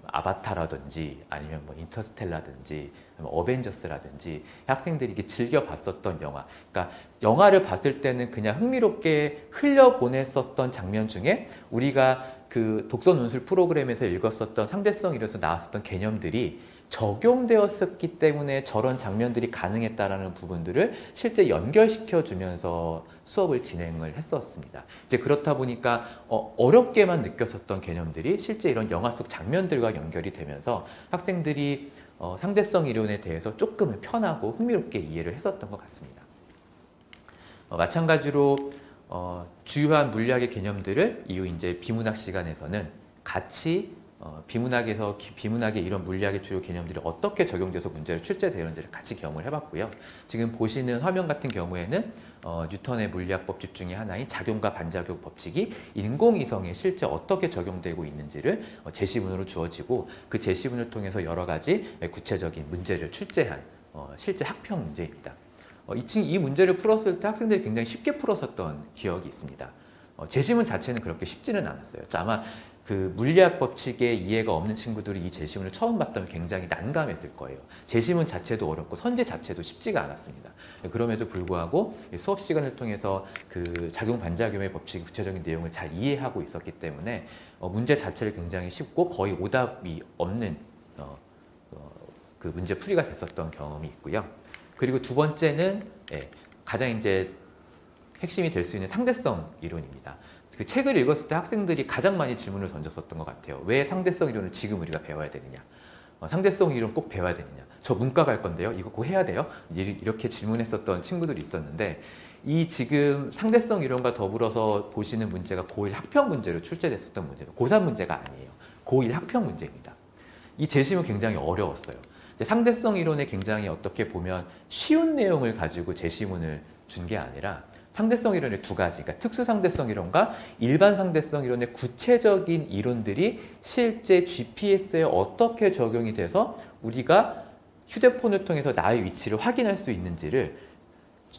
Speaker 2: 아바타라든지 아니면 인터스텔라든지 어벤져스라든지 학생들이 이렇게 즐겨 봤었던 영화, 그러니까 영화를 봤을 때는 그냥 흥미롭게 흘려보냈었던 장면 중에 우리가 그 독서 논술 프로그램에서 읽었었던 상대성 이론에서 나왔었던 개념들이 적용되었었기 때문에 저런 장면들이 가능했다라는 부분들을 실제 연결시켜 주면서 수업을 진행을 했었습니다. 이제 그렇다 보니까 어렵게만 느꼈었던 개념들이 실제 이런 영화 속 장면들과 연결이 되면서 학생들이 상대성 이론에 대해서 조금은 편하고 흥미롭게 이해를 했었던 것 같습니다. 마찬가지로 주요한 물리학의 개념들을 이후 이제 비문학 시간에서는 같이 비문학의 이런 물리학의 주요 개념들이 어떻게 적용돼서 문제를 출제되는지를 같이 경험을 해봤고요. 지금 보시는 화면 같은 경우에는 뉴턴의 물리학 법칙 중에 하나인 작용과 반작용 법칙이 인공위성에 실제 어떻게 적용되고 있는지를 제시문으로 주어지고, 그 제시문을 통해서 여러 가지 구체적인 문제를 출제한 실제 학평 문제입니다. 이 문제를 풀었을 때 학생들이 굉장히 쉽게 풀었었던 기억이 있습니다. 제시문 자체는 그렇게 쉽지는 않았어요. 아마 그 물리학 법칙에 이해가 없는 친구들이 이 제시문을 처음 봤다면 굉장히 난감했을 거예요. 제시문 자체도 어렵고 선제 자체도 쉽지가 않았습니다. 그럼에도 불구하고 수업 시간을 통해서 그 작용 반작용의 법칙 구체적인 내용을 잘 이해하고 있었기 때문에 문제 자체를 굉장히 쉽고 거의 오답이 없는 그 문제 풀이가 됐었던 경험이 있고요. 그리고 두 번째는 가장 이제 핵심이 될 수 있는 상대성 이론입니다. 그 책을 읽었을 때 학생들이 가장 많이 질문을 던졌었던 것 같아요. 왜 상대성 이론을 지금 우리가 배워야 되느냐? 상대성 이론 꼭 배워야 되느냐? 저 문과 갈 건데요. 이거 꼭 해야 돼요? 이렇게 질문했었던 친구들이 있었는데, 이 지금 상대성 이론과 더불어서 보시는 문제가 고1 학평 문제로 출제됐었던 문제예요. 고3 문제가 아니에요. 고1 학평 문제입니다. 이 제시문 굉장히 어려웠어요. 상대성 이론에 굉장히 어떻게 보면 쉬운 내용을 가지고 제시문을 준 게 아니라 상대성 이론의 두 가지, 그러니까 특수 상대성 이론과 일반 상대성 이론의 구체적인 이론들이 실제 GPS에 어떻게 적용이 돼서 우리가 휴대폰을 통해서 나의 위치를 확인할 수 있는지를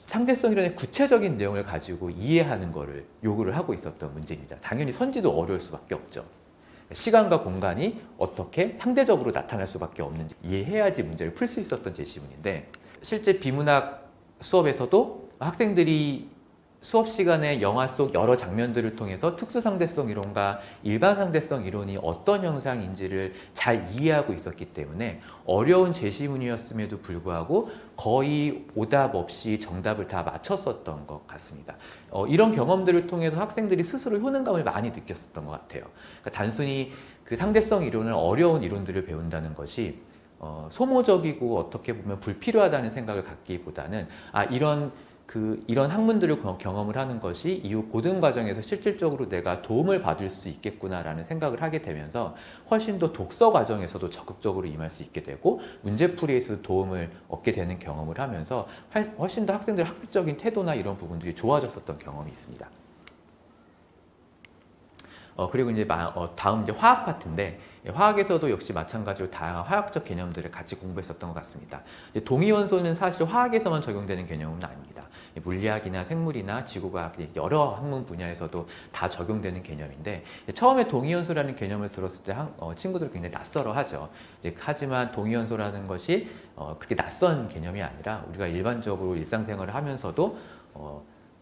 Speaker 2: 상대성 이론의 구체적인 내용을 가지고 이해하는 것을 요구를 하고 있었던 문제입니다. 당연히 선지도 어려울 수밖에 없죠. 시간과 공간이 어떻게 상대적으로 나타날 수밖에 없는지 이해해야지 문제를 풀 수 있었던 제시문인데, 실제 비문학 수업에서도 학생들이 수업 시간에 영화 속 여러 장면들을 통해서 특수상대성 이론과 일반상대성 이론이 어떤 형상인지를 잘 이해하고 있었기 때문에 어려운 제시문이었음에도 불구하고 거의 오답 없이 정답을 다 맞췄었던 것 같습니다. 이런 경험들을 통해서 학생들이 스스로 효능감을 많이 느꼈었던 것 같아요. 그러니까 단순히 그 상대성 이론을 어려운 이론들을 배운다는 것이 소모적이고 어떻게 보면 불필요하다는 생각을 갖기보다는 이런 학문들을 경험을 하는 것이 이후 고등 과정에서 실질적으로 내가 도움을 받을 수 있겠구나라는 생각을 하게 되면서 훨씬 더 독서 과정에서도 적극적으로 임할 수 있게 되고 문제풀이에서 도움을 얻게 되는 경험을 하면서 훨씬 더 학생들 학습적인 태도나 이런 부분들이 좋아졌었던 경험이 있습니다. 그리고 이제 다음 이제 화학 파트인데, 화학에서도 역시 마찬가지로 다양한 화학적 개념들을 같이 공부했었던 것 같습니다. 동위원소는 사실 화학에서만 적용되는 개념은 아닙니다. 물리학이나 생물이나 지구과학 여러 학문 분야에서도 다 적용되는 개념인데, 처음에 동위원소라는 개념을 들었을 때 친구들은 굉장히 낯설어하죠. 하지만 동위원소라는 것이 그렇게 낯선 개념이 아니라 우리가 일반적으로 일상생활을 하면서도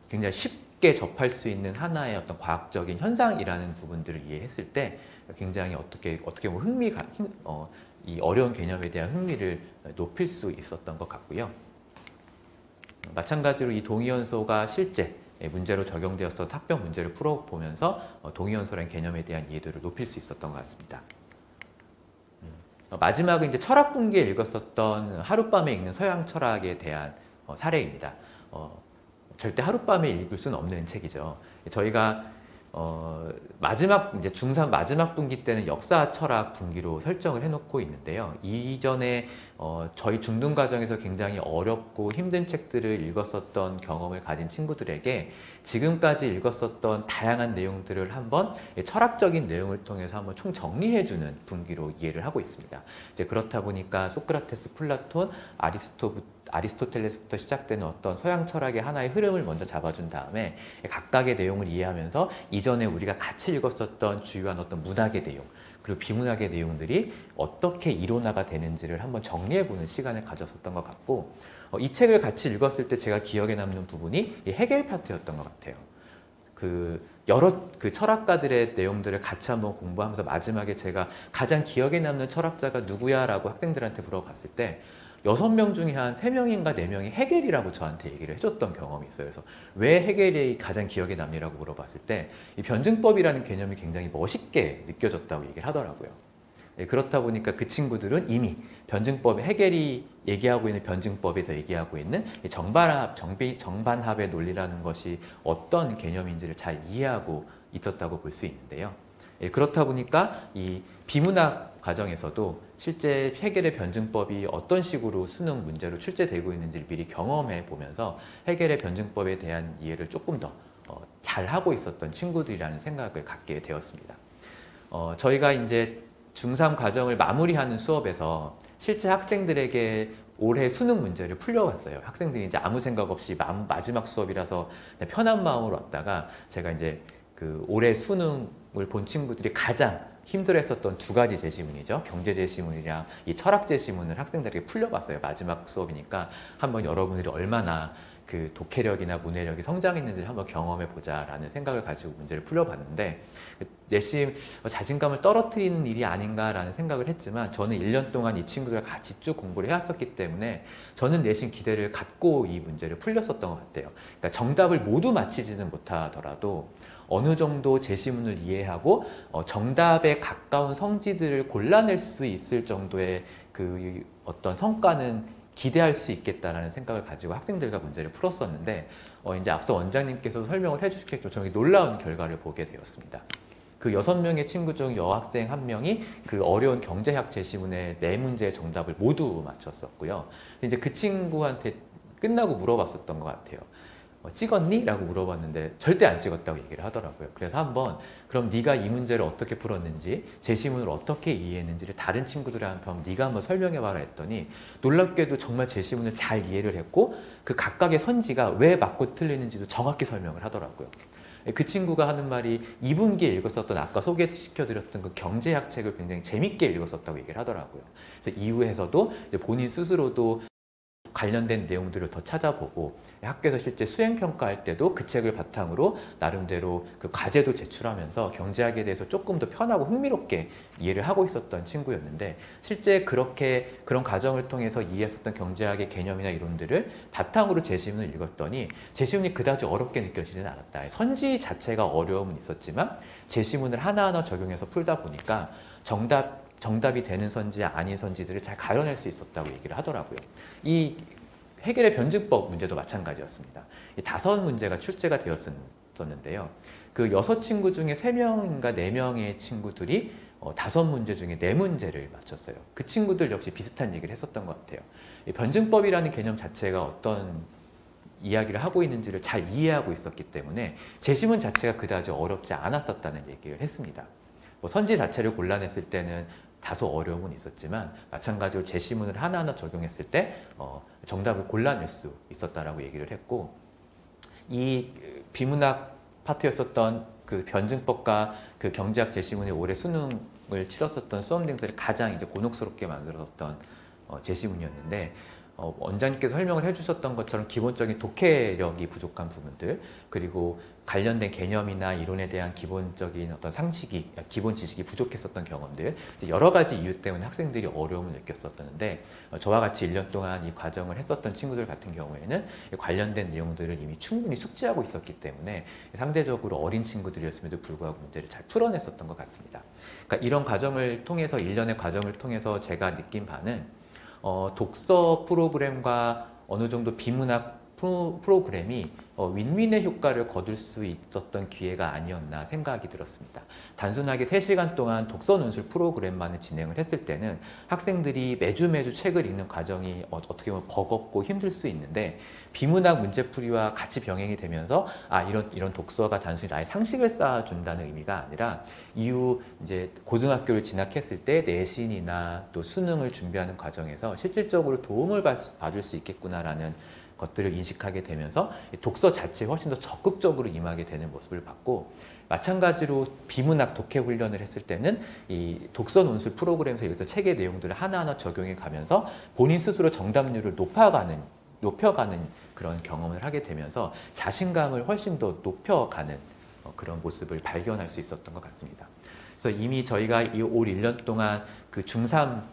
Speaker 2: 굉장히 쉽게 접할 수 있는 하나의 어떤 과학적인 현상이라는 부분들을 이해했을 때 굉장히 어떻게 보면 이 어려운 개념에 대한 흥미를 높일 수 있었던 것 같고요. 마찬가지로 이 동위원소가 실제 문제로 적용되어서 학병 문제를 풀어보면서 동위원소라는 개념에 대한 이해도를 높일 수 있었던 것 같습니다. 마지막은 이제 철학 분기에 읽었었던 하룻밤에 읽는 서양 철학에 대한 사례입니다. 절대 하룻밤에 읽을 수는 없는 책이죠. 저희가 이제 중3 마지막 분기 때는 역사 철학 분기로 설정을 해놓고 있는데요. 이전에 저희 중등 과정에서 굉장히 어렵고 힘든 책들을 읽었었던 경험을 가진 친구들에게 지금까지 읽었었던 다양한 내용들을 한번 철학적인 내용을 통해서 한번 총 정리해주는 분기로 이해를 하고 있습니다. 이제 그렇다 보니까 소크라테스, 플라톤, 아리스토텔레스부터 시작되는 어떤 서양 철학의 하나의 흐름을 먼저 잡아준 다음에 각각의 내용을 이해하면서 이전에 우리가 같이 읽었었던 주요한 어떤 문학의 내용, 그리고 비문학의 내용들이 어떻게 이론화가 되는지를 한번 정리해보는 시간을 가졌었던 것 같고, 이 책을 같이 읽었을 때 제가 기억에 남는 부분이 이 헤겔 파트였던 것 같아요. 여러 철학가들의 내용들을 같이 한번 공부하면서 마지막에 제가 가장 기억에 남는 철학자가 누구야? 라고 학생들한테 물어봤을 때 6명 중에 한 3명인가 4명이 헤겔이라고 저한테 얘기를 해줬던 경험이 있어요. 그래서 왜 헤겔이 가장 기억에 남니라고 물어봤을 때 이 변증법이라는 개념이 굉장히 멋있게 느껴졌다고 얘기를 하더라고요. 그렇다 보니까 그 친구들은 이미 헤겔이 얘기하고 있는 변증법에서 얘기하고 있는 정반합의 논리라는 것이 어떤 개념인지를 잘 이해하고 있었다고 볼 수 있는데요. 그렇다 보니까 이 비문학 과정에서도 실제 헤겔의 변증법이 어떤 식으로 수능 문제로 출제되고 있는지를 미리 경험해 보면서 헤겔의 변증법에 대한 이해를 조금 더 잘하고 있었던 친구들이라는 생각을 갖게 되었습니다. 저희가 이제 중3 과정을 마무리하는 수업에서 실제 학생들에게 올해 수능 문제를 풀려왔어요. 학생들이 이제 아무 생각 없이 마지막 수업이라서 편한 마음으로 왔다가 제가 이제 올해 수능을 본 친구들이 가장 힘들어했었던 두 가지 제시문이죠. 경제 제시문이랑 이 철학 제시문을 학생들에게 풀려봤어요. 마지막 수업이니까 한번 여러분들이 얼마나 독해력이나 문해력이 성장했는지를 한번 경험해보자라는 생각을 가지고 문제를 풀려봤는데, 내심 자신감을 떨어뜨리는 일이 아닌가라는 생각을 했지만 저는 1년 동안 이 친구들과 같이 쭉 공부를 해왔었기 때문에 저는 내심 기대를 갖고 이 문제를 풀렸었던 것 같아요. 그러니까 정답을 모두 맞히지는 못하더라도 어느 정도 제시문을 이해하고 정답에 가까운 성지들을 골라낼 수 있을 정도의 어떤 성과는 기대할 수 있겠다라는 생각을 가지고 학생들과 문제를 풀었었는데, 이제 앞서 원장님께서 설명을 해주셨겠죠. 저는 놀라운 결과를 보게 되었습니다. 그 6명의 친구 중 여학생 1명이 그 어려운 경제학 제시문의 4문제의 정답을 모두 맞췄었고요. 이제 그 친구한테 끝나고 물어봤었던 것 같아요. 찍었니? 라고 물어봤는데 절대 안 찍었다고 얘기를 하더라고요. 그래서 한번 그럼 네가 이 문제를 어떻게 풀었는지 제시문을 어떻게 이해했는지를 다른 친구들한테 한번 네가 한번 설명해봐라 했더니 놀랍게도 정말 제시문을 잘 이해를 했고 그 각각의 선지가 왜 맞고 틀리는지도 정확히 설명을 하더라고요. 그 친구가 하는 말이 2분기에 읽었었던 아까 소개시켜드렸던 그 경제학 책을 굉장히 재밌게 읽었었다고 얘기를 하더라고요. 그래서 이후에서도 이제 본인 스스로도 관련된 내용들을 더 찾아보고 학교에서 실제 수행평가할 때도 그 책을 바탕으로 나름대로 그 과제도 제출하면서 경제학에 대해서 조금 더 편하고 흥미롭게 이해를 하고 있었던 친구였는데 실제 그렇게 그런 과정을 통해서 이해했었던 경제학의 개념이나 이론들을 바탕으로 제시문을 읽었더니 제시문이 그다지 어렵게 느껴지지는 않았다. 선지 자체가 어려움은 있었지만 제시문을 하나하나 적용해서 풀다 보니까 정답이 되는 선지 아닌 선지들을 잘 가려낼 수 있었다고 얘기를 하더라고요. 이 해겔의 변증법 문제도 마찬가지였습니다. 이 5문제가 출제가 되었었는데요. 그 6친구 중에 3명인가 4명의 친구들이 5문제 중에 4문제를 맞췄어요. 그 친구들 역시 비슷한 얘기를 했었던 것 같아요. 이 변증법이라는 개념 자체가 어떤 이야기를 하고 있는지를 잘 이해하고 있었기 때문에 제시문 자체가 그다지 어렵지 않았었다는 얘기를 했습니다. 선지 자체를 골라냈을 때는 다소 어려움은 있었지만 마찬가지로 제시문을 하나하나 적용했을 때 정답을 골라낼 수 있었다라고 얘기를 했고 이 비문학 파트였었던 그 변증법과 그 경제학 제시문의 올해 수능을 치렀었던 수험생들이 가장 이제 곤혹스럽게 만들었던 제시문이었는데 원장님께서 설명을 해주셨던 것처럼 기본적인 독해력이 부족한 부분들 그리고 관련된 개념이나 이론에 대한 기본적인 어떤 상식이 기본 지식이 부족했었던 경험들 여러 가지 이유 때문에 학생들이 어려움을 느꼈었는데 저와 같이 1년 동안 이 과정을 했었던 친구들 같은 경우에는 관련된 내용들을 이미 충분히 숙지하고 있었기 때문에 상대적으로 어린 친구들이었음에도 불구하고 문제를 잘 풀어냈었던 것 같습니다. 그러니까 이런 과정을 통해서 1년의 과정을 통해서 제가 느낀 바는 독서 프로그램과 어느 정도 비문학 프로그램이 윈윈의 효과를 거둘 수 있었던 기회가 아니었나 생각이 들었습니다. 단순하게 3시간 동안 독서 논술 프로그램만을 진행을 했을 때는 학생들이 매주 책을 읽는 과정이 어떻게 보면 버겁고 힘들 수 있는데 비문학 문제풀이와 같이 병행이 되면서 이런 독서가 단순히 나의 상식을 쌓아준다는 의미가 아니라 이후 이제 고등학교를 진학했을 때 내신이나 또 수능을 준비하는 과정에서 실질적으로 도움을 받을 수 있겠구나라는 것들을 인식하게 되면서 독서 자체에 훨씬 더 적극적으로 임하게 되는 모습을 봤고 마찬가지로 비문학 독해 훈련을 했을 때는 이 독서 논술 프로그램에서 여기서 책의 내용들을 하나하나 적용해 가면서 본인 스스로 정답률을 높여가는 그런 경험을 하게 되면서 자신감을 훨씬 더 높여가는 그런 모습을 발견할 수 있었던 것 같습니다. 그래서 이미 저희가 이 올 1년 동안 그 중3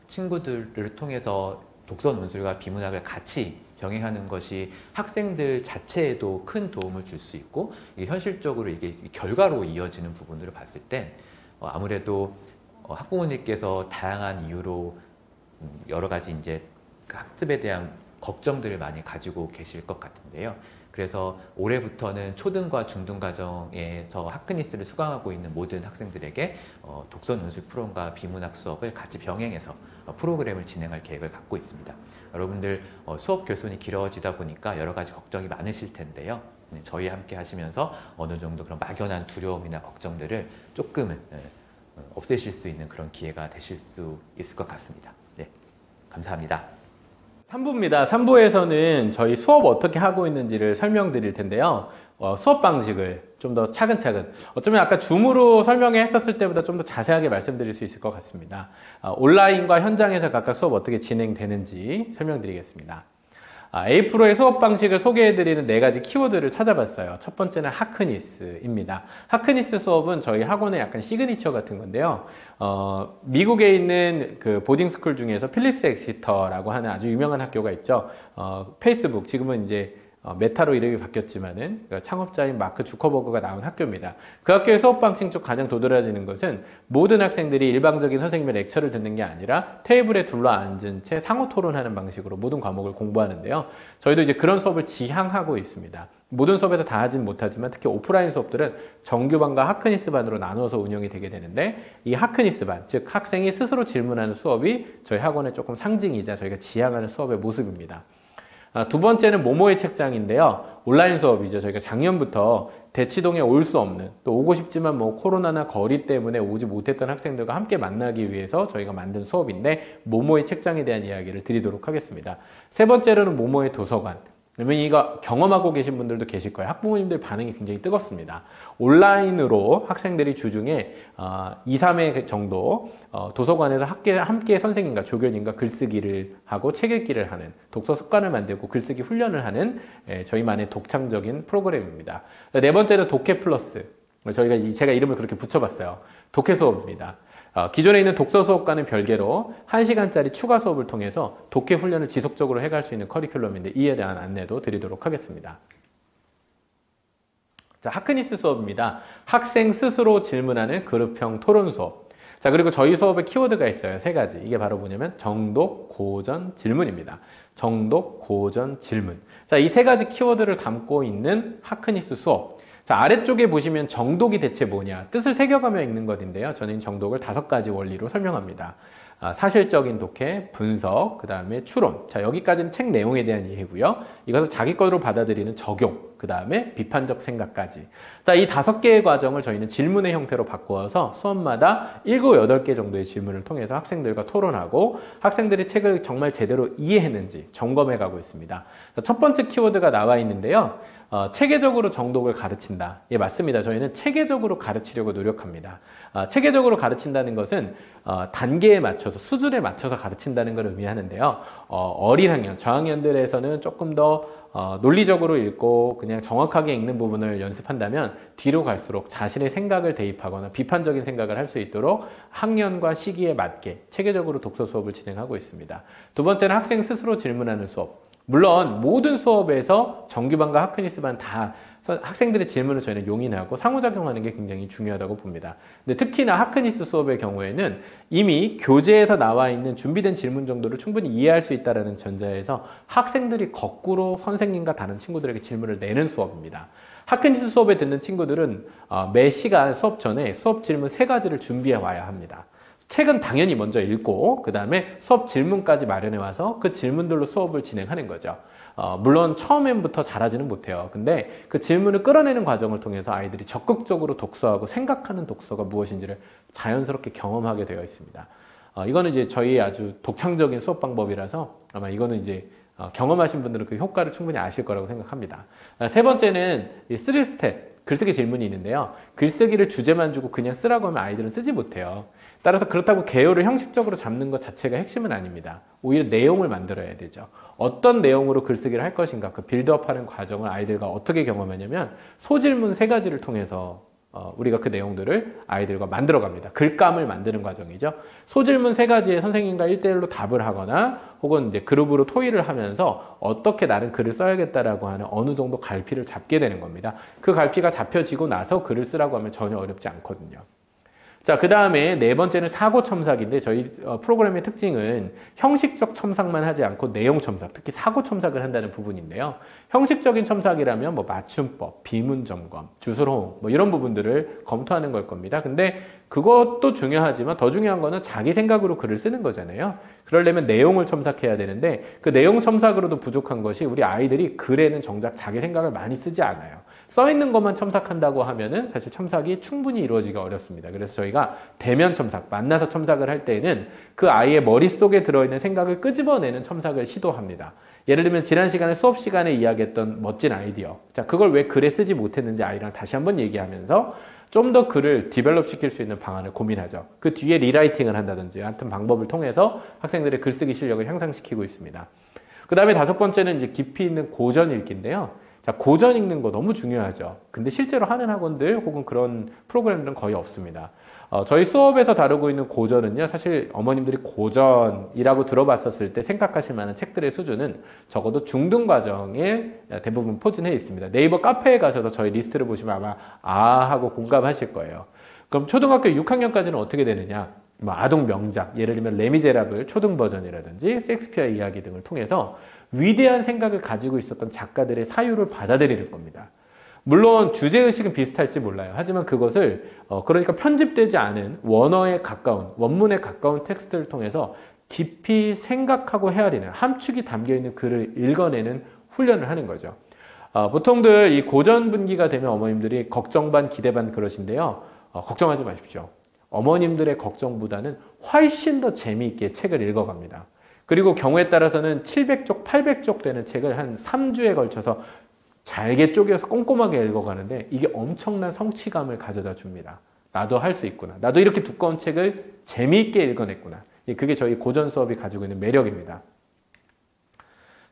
Speaker 2: 친구들을 통해서 독서 논술과 비문학을 같이 병행하는 것이 학생들 자체에도 큰 도움을 줄 수 있고 현실적으로 이게 결과로 이어지는 부분들을 봤을 때 아무래도 학부모님께서 다양한 이유로 여러 가지 이제 학습에 대한 걱정들을 많이 가지고 계실 것 같은데요. 그래서 올해부터는 초등과 중등 과정에서 하크니스를 수강하고 있는 모든 학생들에게 독서 논술 프로그램과 비문학 수업을 같이 병행해서 프로그램을 진행할 계획을 갖고 있습니다. 여러분들 수업 결손이 길어지다 보니까 여러 가지 걱정이 많으실 텐데요. 저희 함께 하시면서 어느 정도 그런 막연한 두려움이나 걱정들을 조금은 없애실 수 있는 그런 기회가 되실 수 있을 것 같습니다. 네, 감사합니다.
Speaker 1: 3부입니다. 3부에서는 저희 수업 어떻게 하고 있는지를 설명드릴 텐데요. 수업 방식을 좀 더 차근차근 어쩌면 아까 줌으로 설명해 했었을 때보다 좀 더 자세하게 말씀드릴 수 있을 것 같습니다. 온라인과 현장에서 각각 수업 어떻게 진행되는지 설명드리겠습니다. A-프로의 수업 방식을 소개해드리는 4가지 키워드를 찾아봤어요. 첫 번째는 하크니스입니다. 하크니스 수업은 저희 학원의 약간 시그니처 같은 건데요. 미국에 있는 그 보딩스쿨 중에서 필립스 엑시터라고 하는 아주 유명한 학교가 있죠. 페이스북, 지금은 이제 메타로 이름이 바뀌었지만은 창업자인 마크 주커버그가 나온 학교입니다. 그 학교의 수업 방식 중 가장 도드라지는 것은 모든 학생들이 일방적인 선생님의 렉처를 듣는 게 아니라 테이블에 둘러앉은 채 상호 토론하는 방식으로 모든 과목을 공부하는데요. 저희도 이제 그런 수업을 지향하고 있습니다. 모든 수업에서 다 하진 못하지만 특히 오프라인 수업들은 정규반과 하크니스반으로 나눠서 운영이 되게 되는데 이 하크니스반, 즉 학생이 스스로 질문하는 수업이 저희 학원의 조금 상징이자 저희가 지향하는 수업의 모습입니다. 두 번째는 모모의 책장인데요. 온라인 수업이죠. 저희가 작년부터 대치동에 올 수 없는, 또 오고 싶지만 뭐 코로나나 거리 때문에 오지 못했던 학생들과 함께 만나기 위해서 저희가 만든 수업인데, 모모의 책장에 대한 이야기를 드리도록 하겠습니다. 세 번째로는 모모의 도서관. 그러면 이거 경험하고 계신 분들도 계실 거예요. 학부모님들 반응이 굉장히 뜨겁습니다. 온라인으로 학생들이 주중에 2, 3회 정도 도서관에서 함께 선생님과 조교님과 글쓰기를 하고 책 읽기를 하는, 독서 습관을 만들고 글쓰기 훈련을 하는 저희만의 독창적인 프로그램입니다. 네 번째는 독해 플러스. 제가 이름을 그렇게 붙여봤어요. 독해 수업입니다. 기존에 있는 독서 수업과는 별개로 1시간짜리 추가 수업을 통해서 독해 훈련을 지속적으로 해갈 수 있는 커리큘럼인데, 이에 대한 안내도 드리도록 하겠습니다. 자, 하크니스 수업입니다. 학생 스스로 질문하는 그룹형 토론 수업. 자, 그리고 저희 수업에 키워드가 있어요. 3가지. 이게 바로 뭐냐면 정독, 고전, 질문입니다. 정독, 고전, 질문. 자, 이 3가지 키워드를 담고 있는 하크니스 수업. 자, 아래쪽에 보시면 정독이 대체 뭐냐, 뜻을 새겨가며 읽는 것인데요. 저는 정독을 5가지 원리로 설명합니다. 사실적인 독해, 분석, 그 다음에 추론. 자, 여기까지는 책 내용에 대한 이해고요. 이것을 자기 것으로 받아들이는 적용, 그 다음에 비판적 생각까지. 자, 이 5개의 과정을 저희는 질문의 형태로 바꾸어서 수업마다 7, 8개 정도의 질문을 통해서 학생들과 토론하고, 학생들이 책을 정말 제대로 이해했는지 점검해 가고 있습니다. 자, 첫 번째 키워드가 나와 있는데요. 체계적으로 정독을 가르친다. 예, 맞습니다. 저희는 체계적으로 가르치려고 노력합니다. 체계적으로 가르친다는 것은 단계에 맞춰서, 수준에 맞춰서 가르친다는 걸 의미하는데요. 어린 학년, 저학년들에서는 조금 더 논리적으로 읽고 그냥 정확하게 읽는 부분을 연습한다면, 뒤로 갈수록 자신의 생각을 대입하거나 비판적인 생각을 할 수 있도록 학년과 시기에 맞게 체계적으로 독서 수업을 진행하고 있습니다. 두 번째는 학생 스스로 질문하는 수업. 물론 모든 수업에서 정규반과 하크니스반 다 학생들의 질문을 저희는 용인하고 상호작용하는 게 굉장히 중요하다고 봅니다. 근데 특히나 하크니스 수업의 경우에는 이미 교재에서 나와 있는 준비된 질문 정도를 충분히 이해할 수 있다는 전제에서 학생들이 거꾸로 선생님과 다른 친구들에게 질문을 내는 수업입니다. 하크니스 수업에 듣는 친구들은 매 시간 수업 전에 수업 질문 3가지를 준비해 와야 합니다. 책은 당연히 먼저 읽고, 그 다음에 수업 질문까지 마련해 와서 그 질문들로 수업을 진행하는 거죠. 물론 처음엔부터 잘하지는 못해요. 근데 그 질문을 끌어내는 과정을 통해서 아이들이 적극적으로 독서하고 생각하는 독서가 무엇인지를 자연스럽게 경험하게 되어 있습니다. 이거는 이제 저희의 아주 독창적인 수업 방법이라서 아마 이거는 이제 경험하신 분들은 그 효과를 충분히 아실 거라고 생각합니다. 세 번째는 3스텝. 글쓰기 질문이 있는데요. 글쓰기를 주제만 주고 그냥 쓰라고 하면 아이들은 쓰지 못해요. 따라서 그렇다고 개요를 형식적으로 잡는 것 자체가 핵심은 아닙니다. 오히려 내용을 만들어야 되죠. 어떤 내용으로 글쓰기를 할 것인가, 그 빌드업하는 과정을 아이들과 어떻게 경험하냐면, 소질문 3가지를 통해서 우리가 그 내용들을 아이들과 만들어갑니다. 글감을 만드는 과정이죠. 소질문 3가지에 선생님과 1대1로 답을 하거나, 혹은 이제 그룹으로 토의를 하면서 어떻게 나는 글을 써야겠다라고 하는 어느 정도 갈피를 잡게 되는 겁니다. 그 갈피가 잡혀지고 나서 글을 쓰라고 하면 전혀 어렵지 않거든요. 자, 그 다음에 4번째는 사고 첨삭인데, 저희 프로그램의 특징은 형식적 첨삭만 하지 않고 내용 첨삭, 특히 사고 첨삭을 한다는 부분인데요. 형식적인 첨삭이라면 뭐 맞춤법, 비문 점검, 주술호응, 뭐 이런 부분들을 검토하는 걸 겁니다. 근데 그것도 중요하지만 더 중요한 거는 자기 생각으로 글을 쓰는 거잖아요. 그러려면 내용을 첨삭해야 되는데, 그 내용 첨삭으로도 부족한 것이, 우리 아이들이 글에는 정작 자기 생각을 많이 쓰지 않아요. 써있는 것만 첨삭한다고 하면은 사실 첨삭이 충분히 이루어지기가 어렵습니다. 그래서 저희가 대면 첨삭, 만나서 첨삭을 할 때에는 그 아이의 머릿속에 들어있는 생각을 끄집어내는 첨삭을 시도합니다. 예를 들면 지난 시간에 수업 시간에 이야기했던 멋진 아이디어. 자, 그걸 왜 글에 쓰지 못했는지 아이랑 다시 한번 얘기하면서 좀 더 글을 디벨롭 시킬 수 있는 방안을 고민하죠. 그 뒤에 리라이팅을 한다든지 하여튼 방법을 통해서 학생들의 글쓰기 실력을 향상시키고 있습니다. 그 다음에 5번째는 이제 깊이 있는 고전 읽기인데요. 자, 고전 읽는 거 너무 중요하죠. 근데 실제로 하는 학원들 혹은 그런 프로그램들은 거의 없습니다. 저희 수업에서 다루고 있는 고전은요, 사실 어머님들이 고전이라고 들어봤었을 때 생각하실 만한 책들의 수준은 적어도 중등 과정에 대부분 포진해 있습니다. 네이버 카페에 가셔서 저희 리스트를 보시면 아마 하고 공감하실 거예요. 그럼 초등학교 6학년까지는 어떻게 되느냐? 뭐 아동 명작, 예를 들면 레미제라블 초등 버전이라든지 섹스피어 이야기 등을 통해서 위대한 생각을 가지고 있었던 작가들의 사유를 받아들이는 겁니다. 물론 주제의식은 비슷할지 몰라요. 하지만 그것을 그러니까 편집되지 않은 원어에 가까운, 원문에 가까운 텍스트를 통해서 깊이 생각하고 헤아리는 함축이 담겨있는 글을 읽어내는 훈련을 하는 거죠. 보통들 이 고전 분기가 되면 어머님들이 걱정 반 기대 반 그러신데요. 걱정하지 마십시오. 어머님들의 걱정보다는 훨씬 더 재미있게 책을 읽어갑니다. 그리고 경우에 따라서는 700쪽, 800쪽 되는 책을 한 3주에 걸쳐서 잘게 쪼개서 꼼꼼하게 읽어가는데 이게 엄청난 성취감을 가져다 줍니다. 나도 할 수 있구나. 나도 이렇게 두꺼운 책을 재미있게 읽어냈구나. 그게 저희 고전 수업이 가지고 있는 매력입니다.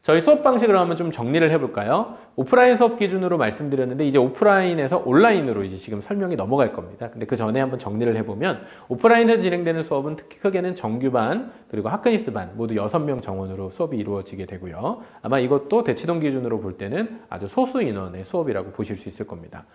Speaker 1: 저희 수업 방식을 한번 좀 정리를 해볼까요? 오프라인 수업 기준으로 말씀드렸는데 이제 오프라인에서 온라인으로 이제 지금 설명이 넘어갈 겁니다. 근데 그 전에 한번 정리를 해보면 오프라인에서 진행되는 수업은 특히 크게는 정규반 그리고 하크니스반 모두 6명 정원으로 수업이 이루어지게 되고요. 아마 이것도 대치동 기준으로 볼 때는 아주 소수 인원의 수업이라고 보실 수 있을 겁니다.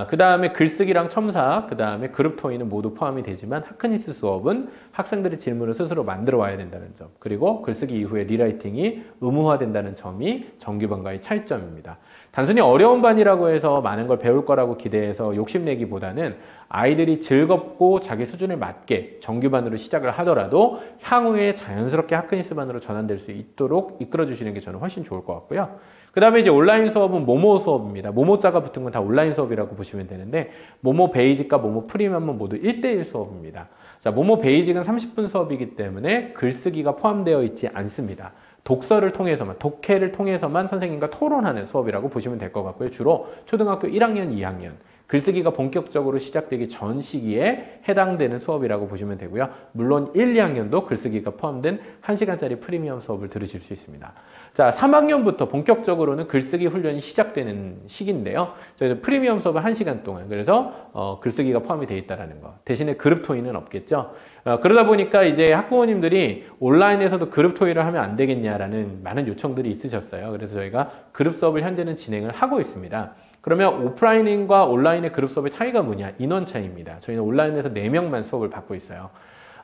Speaker 1: 그 다음에 글쓰기랑 첨삭, 그 다음에 그룹 토의는 모두 포함이 되지만 하크니스 수업은 학생들이 질문을 스스로 만들어 와야 된다는 점, 그리고 글쓰기 이후에 리라이팅이 의무화된다는 점이 정규반과의 차이점입니다. 단순히 어려운 반이라고 해서 많은 걸 배울 거라고 기대해서 욕심내기보다는 아이들이 즐겁고 자기 수준에 맞게 정규반으로 시작을 하더라도 향후에 자연스럽게 하크니스반으로 전환될 수 있도록 이끌어 주시는 게 저는 훨씬 좋을 것 같고요. 그 다음에 이제 온라인 수업은 모모 수업입니다. 모모자가 붙은 건 다 온라인 수업이라고 보시면 되는데 모모 베이직과 모모 프리미엄은 모두 1대1 수업입니다. 자, 모모 베이직은 30분 수업이기 때문에 글쓰기가 포함되어 있지 않습니다. 독서를 통해서만, 독해를 통해서만 선생님과 토론하는 수업이라고 보시면 될 것 같고요. 주로 초등학교 1학년, 2학년 글쓰기가 본격적으로 시작되기 전 시기에 해당되는 수업이라고 보시면 되고요. 물론 1, 2학년도 글쓰기가 포함된 1시간짜리 프리미엄 수업을 들으실 수 있습니다. 자, 3학년부터 본격적으로는 글쓰기 훈련이 시작되는 시기인데요. 저희는 프리미엄 수업은 1시간 동안, 그래서 글쓰기가 포함이 되어 있다는 거. 대신에 그룹 토의는 없겠죠. 그러다 보니까 이제 학부모님들이 온라인에서도 그룹 토의를 하면 안 되겠냐라는 많은 요청들이 있으셨어요. 그래서 저희가 그룹 수업을 현재는 진행을 하고 있습니다. 그러면 오프라인과 온라인의 그룹 수업의 차이가 뭐냐? 인원 차이입니다. 저희는 온라인에서 4명만 수업을 받고 있어요.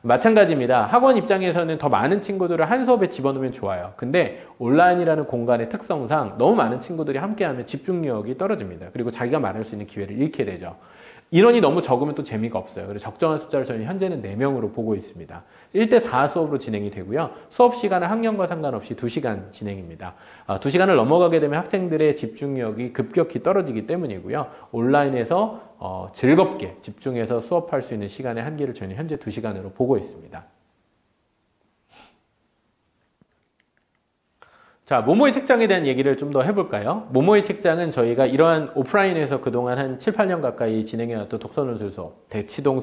Speaker 1: 마찬가지입니다. 학원 입장에서는 더 많은 친구들을 한 수업에 집어넣으면 좋아요. 근데 온라인이라는 공간의 특성상 너무 많은 친구들이 함께하면 집중력이 떨어집니다. 그리고 자기가 말할 수 있는 기회를 잃게 되죠. 인원이 너무 적으면 또 재미가 없어요. 그래서 적정한 숫자를 저희는 현재는 4명으로 보고 있습니다. 1대4 수업으로 진행이 되고요. 수업 시간은 학년과 상관없이 2시간 진행입니다. 2시간을 넘어가게 되면 학생들의 집중력이 급격히 떨어지기 때문이고요. 온라인에서 즐겁게 집중해서 수업할 수 있는 시간의 한계를 저희는 현재 2시간으로 보고 있습니다. 자, 모모의 책장에 대한 얘기를 좀 더 해볼까요? 모모의 책장은 저희가 이러한 오프라인에서 그동안 한 7, 8년 가까이 진행해왔던 독서논술 수업, 대치동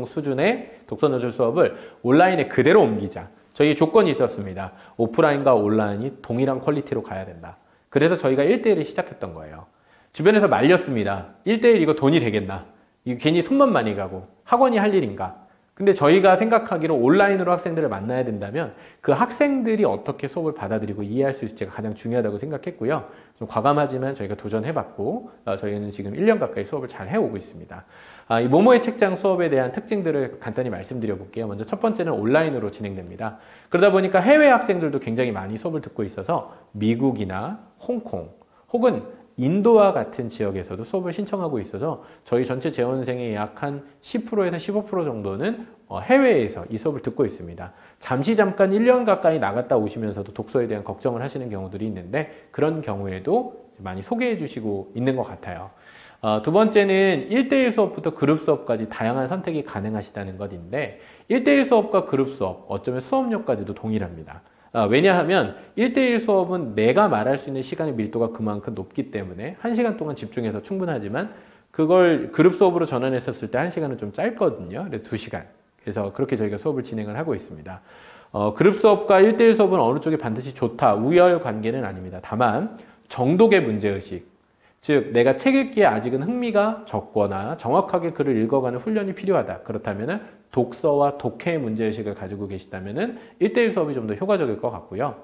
Speaker 1: 수준의 독서논술 수업을 온라인에 그대로 옮기자. 저희 조건이 있었습니다. 오프라인과 온라인이 동일한 퀄리티로 가야 된다. 그래서 저희가 1대1을 시작했던 거예요. 주변에서 말렸습니다. 1대1 이거 돈이 되겠나? 이거 괜히 손만 많이 가고 학원이 할 일인가? 근데 저희가 생각하기로 온라인으로 학생들을 만나야 된다면 그 학생들이 어떻게 수업을 받아들이고 이해할 수 있을지가 가장 중요하다고 생각했고요. 좀 과감하지만 저희가 도전해봤고 저희는 지금 1년 가까이 수업을 잘 해오고 있습니다. 이 모모의 책장 수업에 대한 특징들을 간단히 말씀드려 볼게요. 먼저 첫 번째는 온라인으로 진행됩니다. 그러다 보니까 해외 학생들도 굉장히 많이 수업을 듣고 있어서 미국이나 홍콩 혹은 인도와 같은 지역에서도 수업을 신청하고 있어서 저희 전체 재원생의 약 한 10%에서 15% 정도는 해외에서 이 수업을 듣고 있습니다. 잠깐 1년 가까이 나갔다 오시면서도 독서에 대한 걱정을 하시는 경우들이 있는데 그런 경우에도 많이 소개해 주시고 있는 것 같아요. 두 번째는 1대1 수업부터 그룹 수업까지 다양한 선택이 가능하시다는 것인데 1대1 수업과 그룹 수업, 어쩌면 수업료까지도 동일합니다. 왜냐하면 1대1 수업은 내가 말할 수 있는 시간의 밀도가 그만큼 높기 때문에 1시간 동안 집중해서 충분하지만 그걸 그룹 수업으로 전환했었을 때 1시간은 좀 짧거든요. 그래서 2시간. 그래서 그렇게 저희가 수업을 진행을 하고 있습니다. 그룹 수업과 1대1 수업은 어느 쪽이 반드시 좋다, 우열 관계는 아닙니다. 다만 정독의 문제의식, 즉 내가 책 읽기에 아직은 흥미가 적거나 정확하게 글을 읽어가는 훈련이 필요하다. 그렇다면 독서와 독해의 문제의식을 가지고 계시다면 1대1 수업이 좀 더 효과적일 것 같고요.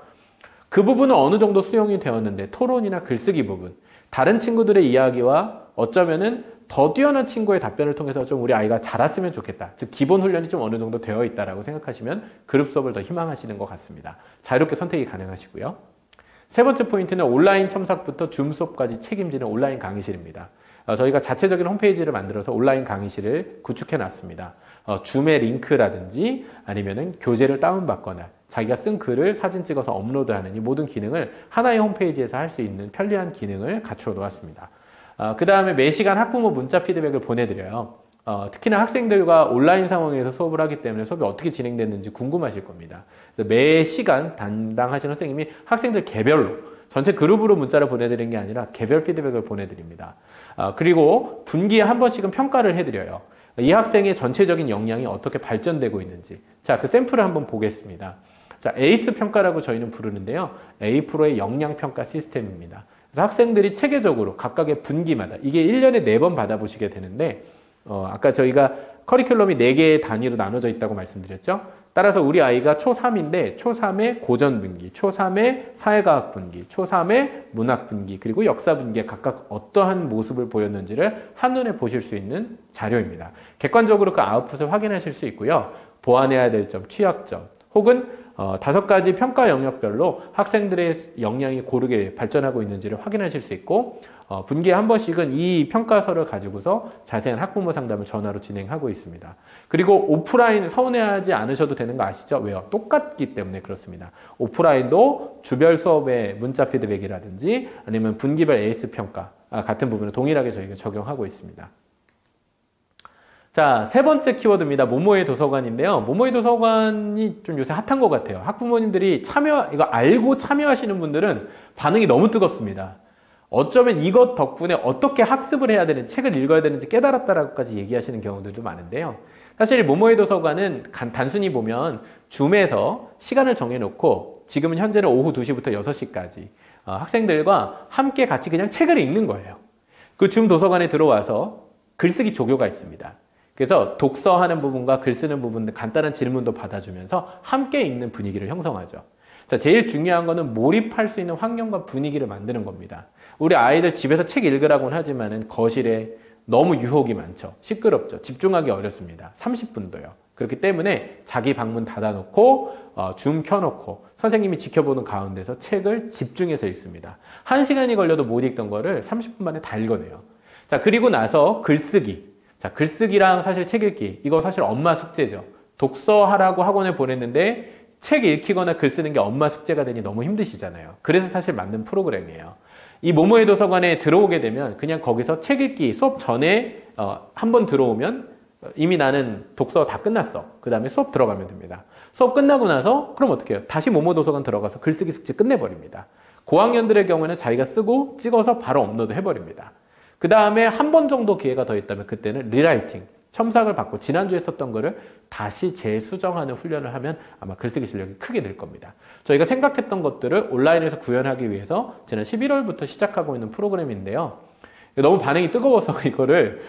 Speaker 1: 그 부분은 어느 정도 수용이 되었는데 토론이나 글쓰기 부분, 다른 친구들의 이야기와 어쩌면은 더 뛰어난 친구의 답변을 통해서 좀 우리 아이가 자랐으면 좋겠다. 즉 기본 훈련이 좀 어느 정도 되어 있다라고 생각하시면 그룹 수업을 더 희망하시는 것 같습니다. 자유롭게 선택이 가능하시고요. 세 번째 포인트는 온라인 첨삭부터 줌 수업까지 책임지는 온라인 강의실입니다. 저희가 자체적인 홈페이지를 만들어서 온라인 강의실을 구축해 놨습니다. 줌의 링크라든지 아니면은 교재를 다운받거나 자기가 쓴 글을 사진 찍어서 업로드하는 이 모든 기능을 하나의 홈페이지에서 할 수 있는 편리한 기능을 갖추어 놓았습니다. 그 다음에 매시간 학부모 문자 피드백을 보내드려요. 특히나 학생들과 온라인 상황에서 수업을 하기 때문에 수업이 어떻게 진행됐는지 궁금하실 겁니다. 매 시간 담당하시는 선생님이 학생들 개별로 전체 그룹으로 문자를 보내드리는 게 아니라 개별 피드백을 보내드립니다. 그리고 분기에 한 번씩은 평가를 해드려요. 이 학생의 전체적인 역량이 어떻게 발전되고 있는지. 자, 그 샘플을 한번 보겠습니다. 자, 에이스 평가라고 저희는 부르는데요. A 프로의 역량 평가 시스템입니다. 그래서 학생들이 체계적으로 각각의 분기마다 이게 1년에 4번 받아보시게 되는데 아까 저희가 커리큘럼이 4개의 단위로 나눠져 있다고 말씀드렸죠. 따라서 우리 아이가 초3인데 초3의 고전 분기, 초3의 사회과학 분기, 초3의 문학 분기, 그리고 역사 분기에 각각 어떠한 모습을 보였는지를 한눈에 보실 수 있는 자료입니다. 객관적으로 그 아웃풋을 확인하실 수 있고요. 보완해야 될 점, 취약점, 혹은 5가지 평가 영역별로 학생들의 역량이 고르게 발전하고 있는지를 확인하실 수 있고 분기에 한 번씩은 이 평가서를 가지고서 자세한 학부모 상담을 전화로 진행하고 있습니다. 그리고 오프라인 서운해하지 않으셔도 되는 거 아시죠? 왜요? 똑같기 때문에 그렇습니다. 오프라인도 주별 수업의 문자 피드백이라든지 아니면 분기별 에이스 평가 같은 부분을 동일하게 저희가 적용하고 있습니다. 자, 3번째 키워드입니다. 모모의 도서관인데요. 모모의 도서관이 좀 요새 핫한 것 같아요. 학부모님들이 이거 알고 참여하시는 분들은 반응이 너무 뜨겁습니다. 어쩌면 이것 덕분에 어떻게 학습을 해야 되는지, 책을 읽어야 되는지 깨달았다라고까지 얘기하시는 경우들도 많은데요. 사실 모모의 도서관은 단순히 보면 줌에서 시간을 정해놓고 지금은 현재는 오후 2시부터 6시까지 학생들과 함께 같이 그냥 책을 읽는 거예요. 그 줌 도서관에 들어와서 글쓰기 조교가 있습니다. 그래서 독서하는 부분과 글 쓰는 부분 간단한 질문도 받아주면서 함께 읽는 분위기를 형성하죠. 자, 제일 중요한 거는 몰입할 수 있는 환경과 분위기를 만드는 겁니다. 우리 아이들 집에서 책 읽으라고는 하지만은 거실에 너무 유혹이 많죠. 시끄럽죠. 집중하기 어렵습니다. 30분도요. 그렇기 때문에 자기 방문 닫아놓고 줌 켜놓고 선생님이 지켜보는 가운데서 책을 집중해서 읽습니다. 1시간이 걸려도 못 읽던 거를 30분 만에 다 읽어내요. 자, 그리고 나서 글쓰기. 자, 글쓰기랑 사실 책 읽기, 이거 사실 엄마 숙제죠. 독서하라고 학원에 보냈는데 책 읽히거나 글 쓰는 게 엄마 숙제가 되니 너무 힘드시잖아요. 그래서 사실 만든 프로그램이에요. 이 모모의 도서관에 들어오게 되면 그냥 거기서 책 읽기 수업 전에 한 번 들어오면 이미 나는 독서 다 끝났어. 그 다음에 수업 들어가면 됩니다. 수업 끝나고 나서 그럼 어떻게 해요? 다시 모모 도서관 들어가서 글쓰기 숙제 끝내버립니다. 고학년들의 경우에는 자기가 쓰고 찍어서 바로 업로드 해버립니다. 그 다음에 한 번 정도 기회가 더 있다면 그때는 리라이팅, 첨삭을 받고 지난주에 썼던 거를 다시 재수정하는 훈련을 하면 아마 글쓰기 실력이 크게 늘 겁니다. 저희가 생각했던 것들을 온라인에서 구현하기 위해서 지난 11월부터 시작하고 있는 프로그램인데요. 너무 반응이 뜨거워서 이거를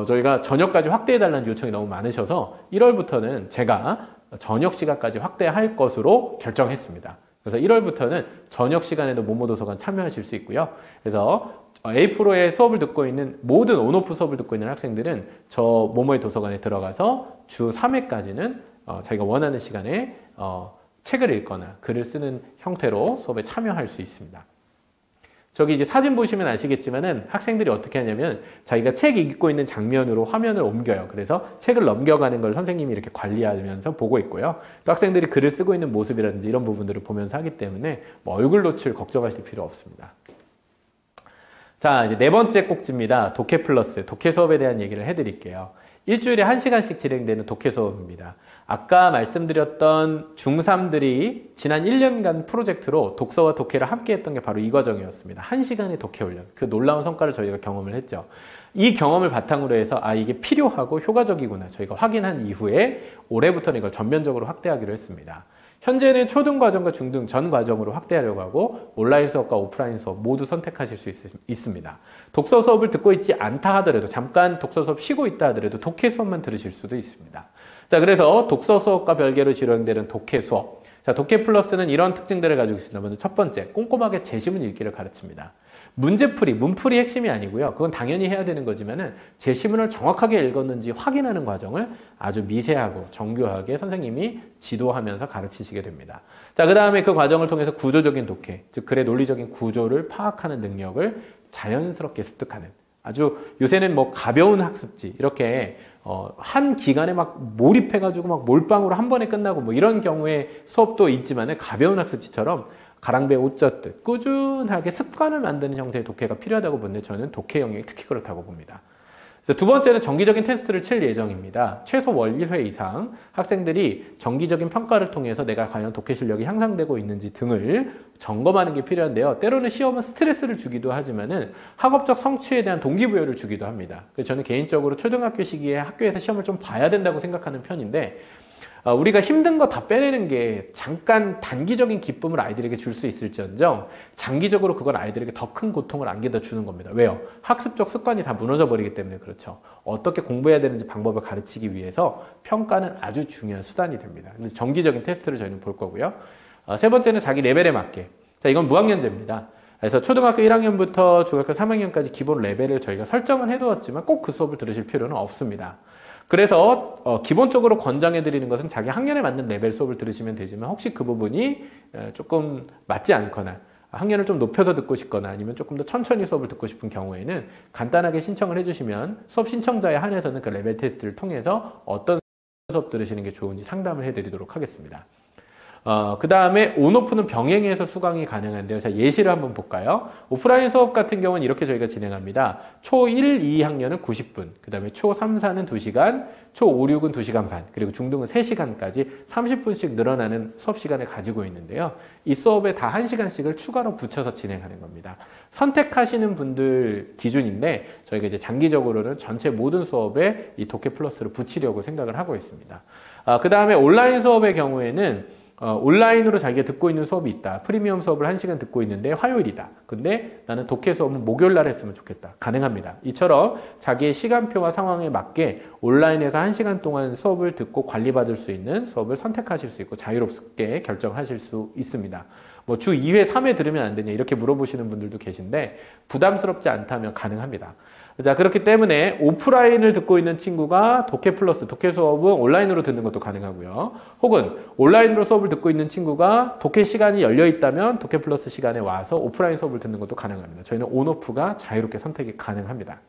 Speaker 1: 저희가 저녁까지 확대해달라는 요청이 너무 많으셔서 1월부터는 제가 저녁 시간까지 확대할 것으로 결정했습니다. 그래서 1월부터는 저녁 시간에도 모모도서관 참여하실 수 있고요. 그래서 A 프로의 수업을 듣고 있는 모든 온오프 수업을 듣고 있는 학생들은 저 모모의 도서관에 들어가서 주 3회까지는 자기가 원하는 시간에 책을 읽거나 글을 쓰는 형태로 수업에 참여할 수 있습니다. 저기 이제 사진 보시면 아시겠지만은 학생들이 어떻게 하냐면 자기가 책 읽고 있는 장면으로 화면을 옮겨요. 그래서 책을 넘겨가는 걸 선생님이 이렇게 관리하면서 보고 있고요. 또 학생들이 글을 쓰고 있는 모습이라든지 이런 부분들을 보면서 하기 때문에 뭐 얼굴 노출 걱정하실 필요 없습니다. 자, 이제 4번째 꼭지입니다. 독해 플러스, 독해 수업에 대한 얘기를 해드릴게요. 일주일에 1시간씩 진행되는 독해 수업입니다. 아까 말씀드렸던 중3들이 지난 1년간 프로젝트로 독서와 독해를 함께 했던 게 바로 이 과정이었습니다. 1시간의 독해 훈련. 그 놀라운 성과를 저희가 경험을 했죠. 이 경험을 바탕으로 해서 이게 필요하고 효과적이구나 저희가 확인한 이후에 올해부터는 이걸 전면적으로 확대하기로 했습니다. 현재는 초등 과정과 중등 전 과정으로 확대하려고 하고 온라인 수업과 오프라인 수업 모두 선택하실 수 있습니다. 독서 수업을 듣고 있지 않다 하더라도 잠깐 독서 수업 쉬고 있다 하더라도 독해 수업만 들으실 수도 있습니다. 자, 그래서 독서 수업과 별개로 진행되는 독해 수업. 자, 독해 플러스는 이런 특징들을 가지고 있습니다. 먼저 첫 번째, 꼼꼼하게 제시문 읽기를 가르칩니다. 문제풀이, 문풀이 핵심이 아니고요. 그건 당연히 해야 되는 거지만은 제시문을 정확하게 읽었는지 확인하는 과정을 아주 미세하고 정교하게 선생님이 지도하면서 가르치시게 됩니다. 자, 그 다음에 그 과정을 통해서 구조적인 독해, 즉 글의 논리적인 구조를 파악하는 능력을 자연스럽게 습득하는 아주 요새는 뭐 가벼운 학습지 이렇게 한 기간에 막 몰입해가지고 막 몰빵으로 한 번에 끝나고 뭐 이런 경우에 수업도 있지만은 가벼운 학습지처럼 가랑비에 옷 젖듯 꾸준하게 습관을 만드는 형태의 독해가 필요하다고 보는데 저는 독해 영역이 특히 그렇다고 봅니다. 두 번째는 정기적인 테스트를 칠 예정입니다. 최소 월 1회 이상 학생들이 정기적인 평가를 통해서 내가 과연 독해 실력이 향상되고 있는지 등을 점검하는 게 필요한데요. 때로는 시험은 스트레스를 주기도 하지만은 학업적 성취에 대한 동기부여를 주기도 합니다. 그래서 저는 개인적으로 초등학교 시기에 학교에서 시험을 좀 봐야 된다고 생각하는 편인데 우리가 힘든 거 다 빼내는 게 잠깐 단기적인 기쁨을 아이들에게 줄 수 있을지언정 장기적으로 그건 아이들에게 더 큰 고통을 안겨다 주는 겁니다. 왜요? 학습적 습관이 다 무너져 버리기 때문에 그렇죠. 어떻게 공부해야 되는지 방법을 가르치기 위해서 평가는 아주 중요한 수단이 됩니다. 그래서 정기적인 테스트를 저희는 볼 거고요. 세 번째는 자기 레벨에 맞게. 자, 이건 무학년제입니다. 그래서 초등학교 1학년부터 중학교 3학년까지 기본 레벨을 저희가 설정을 해두었지만 꼭 그 수업을 들으실 필요는 없습니다. 그래서 기본적으로 권장해 드리는 것은 자기 학년에 맞는 레벨 수업을 들으시면 되지만 혹시 그 부분이 조금 맞지 않거나 학년을 좀 높여서 듣고 싶거나 아니면 조금 더 천천히 수업을 듣고 싶은 경우에는 간단하게 신청을 해주시면 수업 신청자에 한해서는 그 레벨 테스트를 통해서 어떤 수업 들으시는 게 좋은지 상담을 해드리도록 하겠습니다. 그 다음에 온오프는 병행해서 수강이 가능한데요. 자, 예시를 한번 볼까요? 오프라인 수업 같은 경우는 이렇게 저희가 진행합니다. 초 1, 2학년은 90분, 그 다음에 초 3, 4는 2시간, 초 5, 6은 2시간 반, 그리고 중등은 3시간까지 30분씩 늘어나는 수업 시간을 가지고 있는데요. 이 수업에 다 1시간씩을 추가로 붙여서 진행하는 겁니다. 선택하시는 분들 기준인데 저희가 이제 장기적으로는 전체 모든 수업에 이 독해 플러스를 붙이려고 생각을 하고 있습니다. 그 다음에 온라인 수업의 경우에는 온라인으로 자기가 듣고 있는 수업이 있다. 프리미엄 수업을 1시간 듣고 있는데 화요일이다. 근데 나는 독해 수업은 목요일 날 했으면 좋겠다. 가능합니다. 이처럼 자기의 시간표와 상황에 맞게 온라인에서 1시간 동안 수업을 듣고 관리받을 수 있는 수업을 선택하실 수 있고 자유롭게 결정하실 수 있습니다. 뭐 주 2회, 3회 들으면 안 되냐 이렇게 물어보시는 분들도 계신데 부담스럽지 않다면 가능합니다. 자, 그렇기 때문에 오프라인을 듣고 있는 친구가 독해 플러스, 독해 수업은 온라인으로 듣는 것도 가능하고요. 혹은 온라인으로 수업을 듣고 있는 친구가 독해 시간이 열려 있다면 독해 플러스 시간에 와서 오프라인 수업을 듣는 것도 가능합니다. 저희는 온오프가 자유롭게 선택이 가능합니다.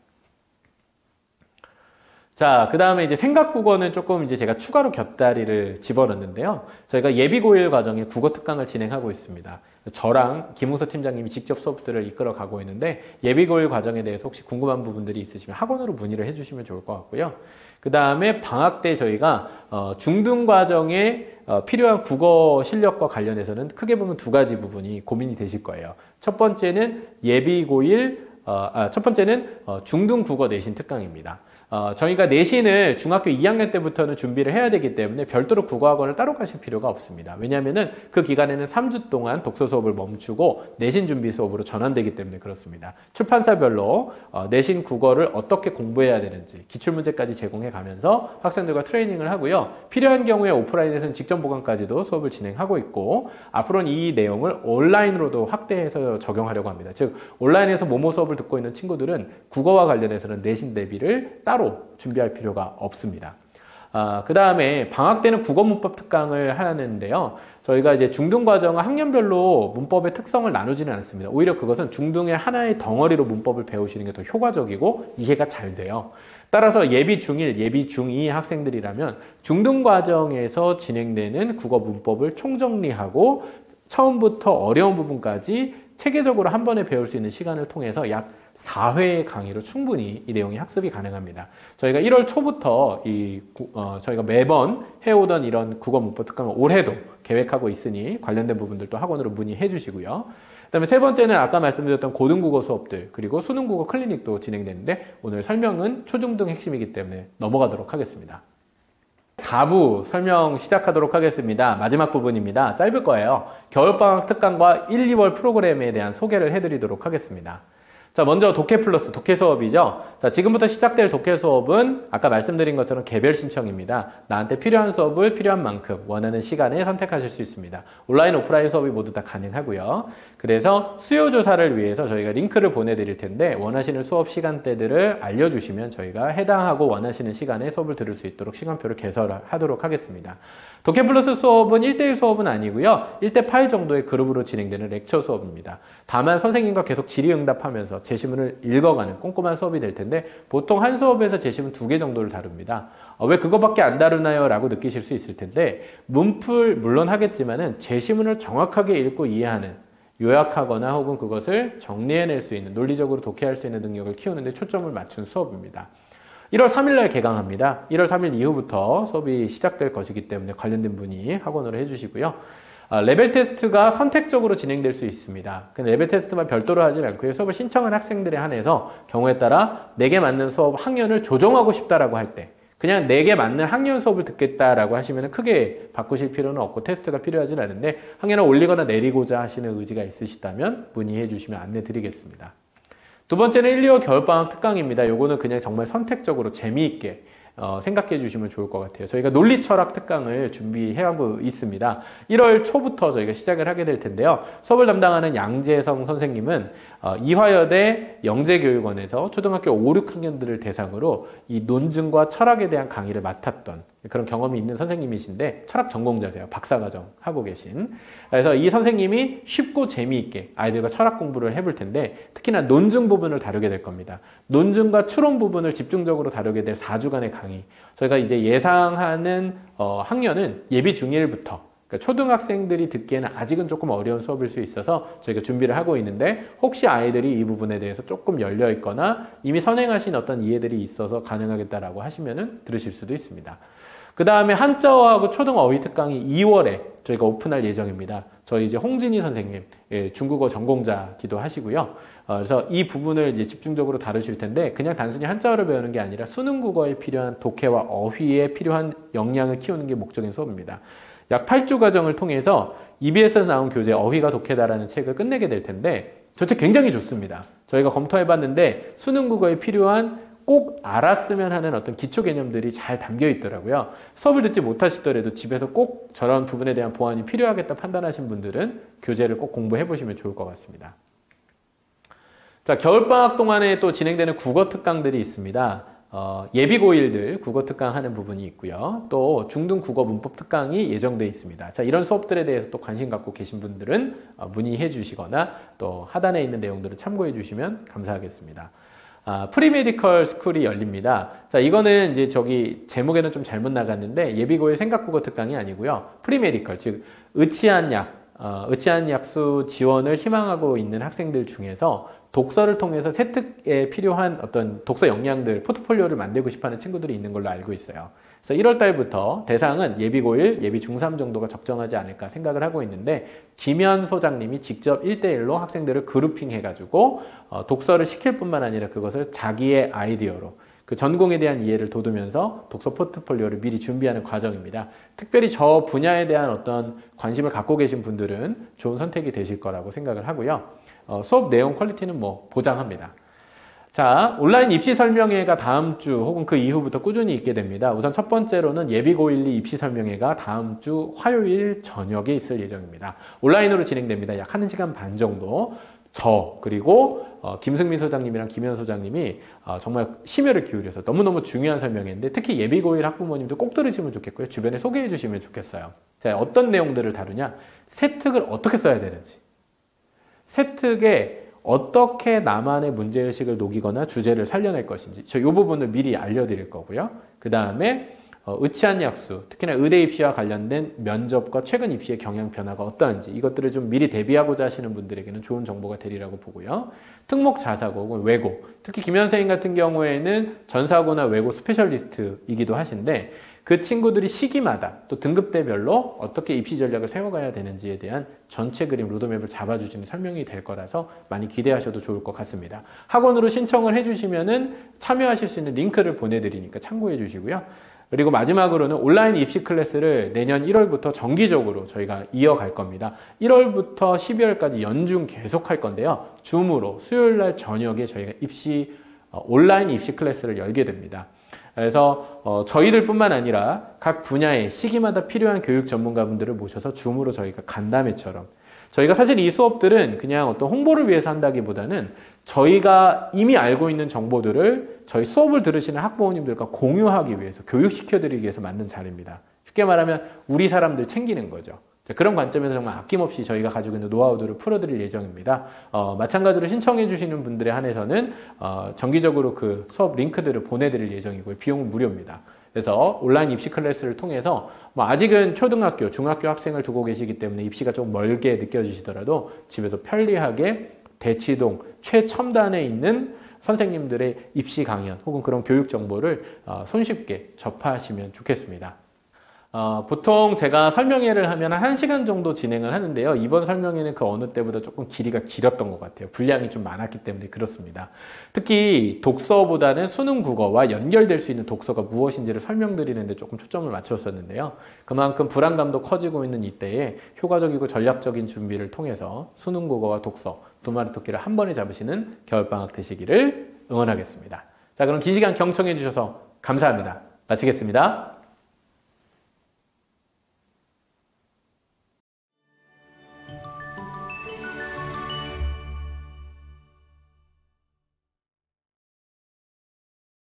Speaker 1: 자, 그 다음에 이제 생각국어는 조금 이제 제가 추가로 곁다리를 집어넣는데요. 저희가 예비고1 과정에 국어 특강을 진행하고 있습니다. 저랑 김웅서 팀장님이 직접 수업들을 이끌어 가고 있는데 예비고1 과정에 대해서 혹시 궁금한 부분들이 있으시면 학원으로 문의를 해주시면 좋을 것 같고요. 그 다음에 방학 때 저희가 중등 과정에 필요한 국어 실력과 관련해서는 크게 보면 두 가지 부분이 고민이 되실 거예요. 첫 번째는 첫 번째는 중등 국어 내신 특강입니다. 저희가 내신을 중학교 2학년 때부터는 준비를 해야 되기 때문에 별도로 국어학원을 따로 가실 필요가 없습니다. 왜냐하면은 그 기간에는 3주 동안 독서 수업을 멈추고 내신 준비 수업으로 전환되기 때문에 그렇습니다. 출판사별로 내신 국어를 어떻게 공부해야 되는지 기출문제까지 제공해 가면서 학생들과 트레이닝을 하고요. 필요한 경우에 오프라인에서는 직전 보강까지도 수업을 진행하고 있고 앞으로는 이 내용을 온라인으로도 확대해서 적용하려고 합니다. 즉 온라인에서 모모 수업을 듣고 있는 친구들은 국어와 관련해서는 내신 대비를 따로 준비할 필요가 없습니다. 그 다음에 방학 때는 국어 문법 특강을 하는데요. 저희가 이제 중등 과정은 학년별로 문법의 특성을 나누지는 않습니다. 오히려 그것은 중등의 하나의 덩어리로 문법을 배우시는 게 더 효과적이고 이해가 잘 돼요. 따라서 예비 중1, 예비 중2 학생들이라면 중등 과정에서 진행되는 국어 문법을 총정리하고 처음부터 어려운 부분까지 체계적으로 한 번에 배울 수 있는 시간을 통해서 약 4회의 강의로 충분히 이 내용이 학습이 가능합니다. 저희가 1월 초부터 저희가 매번 해오던 이런 국어 문법 특강을 올해도 계획하고 있으니 관련된 부분들도 학원으로 문의해 주시고요. 그다음에 세 번째는 아까 말씀드렸던 고등국어 수업들 그리고 수능국어 클리닉도 진행되는데 오늘 설명은 초중등 핵심이기 때문에 넘어가도록 하겠습니다. 4부 설명 시작하도록 하겠습니다. 마지막 부분입니다. 짧을 거예요. 겨울방학 특강과 1, 2월 프로그램에 대한 소개를 해드리도록 하겠습니다. 자, 먼저 독해 플러스, 독해 수업이죠. 자, 지금부터 시작될 독해 수업은 아까 말씀드린 것처럼 개별 신청입니다. 나한테 필요한 수업을 필요한 만큼 원하는 시간에 선택하실 수 있습니다. 온라인, 오프라인 수업이 모두 다 가능하고요. 그래서 수요 조사를 위해서 저희가 링크를 보내드릴 텐데 원하시는 수업 시간대들을 알려주시면 저희가 해당하고 원하시는 시간에 수업을 들을 수 있도록 시간표를 개설하도록 하겠습니다. 독해플러스 수업은 1대1 수업은 아니고요. 1대8 정도의 그룹으로 진행되는 렉처 수업입니다. 다만 선생님과 계속 질의응답하면서 제시문을 읽어가는 꼼꼼한 수업이 될 텐데 보통 한 수업에서 제시문 2개 정도를 다룹니다. 왜 그거밖에 안 다루나요? 라고 느끼실 수 있을 텐데 문풀 물론 하겠지만은 제시문을 정확하게 읽고 이해하는 요약하거나 혹은 그것을 정리해낼 수 있는 논리적으로 독해할 수 있는 능력을 키우는 데 초점을 맞춘 수업입니다. 1월 3일 날 개강합니다. 1월 3일 이후부터 수업이 시작될 것이기 때문에 관련된 문의 학원으로 해주시고요. 레벨 테스트가 선택적으로 진행될 수 있습니다. 근데 레벨 테스트만 별도로 하지 않고요. 수업을 신청한 학생들에 한해서 경우에 따라 내게 맞는 수업 학년을 조정하고 싶다라고 할 때 그냥 내게 맞는 학년 수업을 듣겠다라고 하시면 크게 바꾸실 필요는 없고 테스트가 필요하진 않은데 학년을 올리거나 내리고자 하시는 의지가 있으시다면 문의해 주시면 안내 드리겠습니다. 두 번째는 1, 2월 겨울방학 특강입니다. 요거는 그냥 정말 선택적으로 재미있게 생각해 주시면 좋을 것 같아요. 저희가 논리철학 특강을 준비해하고 있습니다. 1월 초부터 저희가 시작을 하게 될 텐데요. 수업을 담당하는 양재성 선생님은 이화여대 영재교육원에서 초등학교 5, 6학년들을 대상으로 이 논증과 철학에 대한 강의를 맡았던 그런 경험이 있는 선생님이신데 철학 전공자세요. 박사과정 하고 계신. 그래서 이 선생님이 쉽고 재미있게 아이들과 철학 공부를 해볼 텐데 특히나 논증 부분을 다루게 될 겁니다. 논증과 추론 부분을 집중적으로 다루게 될 4주간의 강의. 저희가 이제 예상하는 학년은 예비 중1부터 그러니까 초등학생들이 듣기에는 아직은 조금 어려운 수업일 수 있어서 저희가 준비를 하고 있는데 혹시 아이들이 이 부분에 대해서 조금 열려 있거나 이미 선행하신 어떤 이해들이 있어서 가능하겠다라고 하시면은 들으실 수도 있습니다. 그 다음에 한자어하고 초등어휘 특강이 2월에 저희가 오픈할 예정입니다. 저희 이제 홍진희 선생님, 중국어 전공자기도 하시고요. 그래서 이 부분을 이제 집중적으로 다루실 텐데 그냥 단순히 한자어를 배우는 게 아니라 수능 국어에 필요한 독해와 어휘에 필요한 역량을 키우는 게 목적인 수업입니다. 약 8주 과정을 통해서 EBS에서 나온 교재 어휘가 독해다라는 책을 끝내게 될 텐데 저 책 굉장히 좋습니다. 저희가 검토해봤는데 수능 국어에 필요한 꼭 알았으면 하는 어떤 기초 개념들이 잘 담겨 있더라고요. 수업을 듣지 못하시더라도 집에서 꼭 저런 부분에 대한 보완이 필요하겠다 판단하신 분들은 교재를 꼭 공부해 보시면 좋을 것 같습니다. 자, 겨울방학 동안에 또 진행되는 국어 특강들이 있습니다. 예비 고1들 국어 특강 하는 부분이 있고요. 또 중등 국어 문법 특강이 예정되어 있습니다. 자, 이런 수업들에 대해서 또 관심 갖고 계신 분들은 문의해 주시거나 또 하단에 있는 내용들을 참고해 주시면 감사하겠습니다. 프리메디컬 스쿨이 열립니다. 자, 이거는 이제 저기 제목에는 좀 잘못 나갔는데 예비고일 생각국어 특강이 아니고요. 프리메디컬, 즉 의치한 약수 지원을 희망하고 있는 학생들 중에서 독서를 통해서 세특에 필요한 어떤 독서 역량들, 포트폴리오를 만들고 싶어하는 친구들이 있는 걸로 알고 있어요. 그래서 1월 달부터 대상은 예비 고1, 예비 중3 정도가 적정하지 않을까 생각을 하고 있는데 김현 소장님이 직접 1대1로 학생들을 그룹핑 해가지고 독서를 시킬 뿐만 아니라 그것을 자기의 아이디어로 그 전공에 대한 이해를 돋우면서 독서 포트폴리오를 미리 준비하는 과정입니다. 특별히 저 분야에 대한 어떤 관심을 갖고 계신 분들은 좋은 선택이 되실 거라고 생각을 하고요. 수업 내용 퀄리티는 뭐 보장합니다. 자, 온라인 입시 설명회가 다음 주 혹은 그 이후부터 꾸준히 있게 됩니다. 우선 첫 번째로는 예비 고1, 2 입시 설명회가 다음 주 화요일 저녁에 있을 예정입니다. 온라인으로 진행됩니다. 약 1시간 반 정도. 그리고 김승민 소장님이랑 김현 소장님이 정말 심혈을 기울여서 너무너무 중요한 설명회인데 특히 예비 고1 학부모님도 꼭 들으시면 좋겠고요. 주변에 소개해 주시면 좋겠어요. 자, 어떤 내용들을 다루냐? 세특을 어떻게 써야 되는지. 세특에 어떻게 나만의 문제의식을 녹이거나 주제를 살려낼 것인지 이 부분을 미리 알려드릴 거고요. 그 다음에 의치한 약수, 특히나 의대 입시와 관련된 면접과 최근 입시의 경향 변화가 어떠한지 이것들을 좀 미리 대비하고자 하시는 분들에게는 좋은 정보가 되리라고 보고요. 특목 자사고 혹은 외고, 특히 김현 선생님 같은 경우에는 전사고나 외고 스페셜리스트이기도 하신데 그 친구들이 시기마다 또 등급대별로 어떻게 입시 전략을 세워가야 되는지에 대한 전체 그림 로드맵을 잡아주시는 설명이 될 거라서 많이 기대하셔도 좋을 것 같습니다. 학원으로 신청을 해주시면은 참여하실 수 있는 링크를 보내드리니까 참고해 주시고요. 그리고 마지막으로는 온라인 입시 클래스를 내년 1월부터 정기적으로 저희가 이어갈 겁니다. 1월부터 12월까지 연중 계속 할 건데요. 줌으로 수요일 날 저녁에 저희가 온라인 입시 클래스를 열게 됩니다. 그래서 저희들 뿐만 아니라 각 분야의 시기마다 필요한 교육 전문가분들을 모셔서 줌으로 저희가 간담회처럼 저희가 사실 이 수업들은 그냥 어떤 홍보를 위해서 한다기보다는 저희가 이미 알고 있는 정보들을 저희 수업을 들으시는 학부모님들과 공유하기 위해서, 교육시켜드리기 위해서 만든 자리입니다. 쉽게 말하면 우리 사람들 챙기는 거죠. 그런 관점에서 정말 아낌없이 저희가 가지고 있는 노하우들을 풀어드릴 예정입니다. 마찬가지로 신청해 주시는 분들에 한해서는 정기적으로 그 수업 링크들을 보내드릴 예정이고요. 비용은 무료입니다. 그래서 온라인 입시 클래스를 통해서 아직은 초등학교, 중학교 학생을 두고 계시기 때문에 입시가 좀 멀게 느껴지시더라도 집에서 편리하게 대치동 최첨단에 있는 선생님들의 입시 강연 혹은 그런 교육 정보를 손쉽게 접하시면 좋겠습니다. 보통 제가 설명회를 하면 한 1시간 정도 진행을 하는데요. 이번 설명회는 그 어느 때보다 조금 길이가 길었던 것 같아요. 분량이 좀 많았기 때문에 그렇습니다. 특히 독서보다는 수능 국어와 연결될 수 있는 독서가 무엇인지를 설명드리는데 조금 초점을 맞췄었는데요. 그만큼 불안감도 커지고 있는 이때에 효과적이고 전략적인 준비를 통해서 수능 국어와 독서 두 마리 토끼를 한 번에 잡으시는 겨울방학 되시기를 응원하겠습니다. 자, 그럼 긴 시간 경청해 주셔서 감사합니다. 마치겠습니다.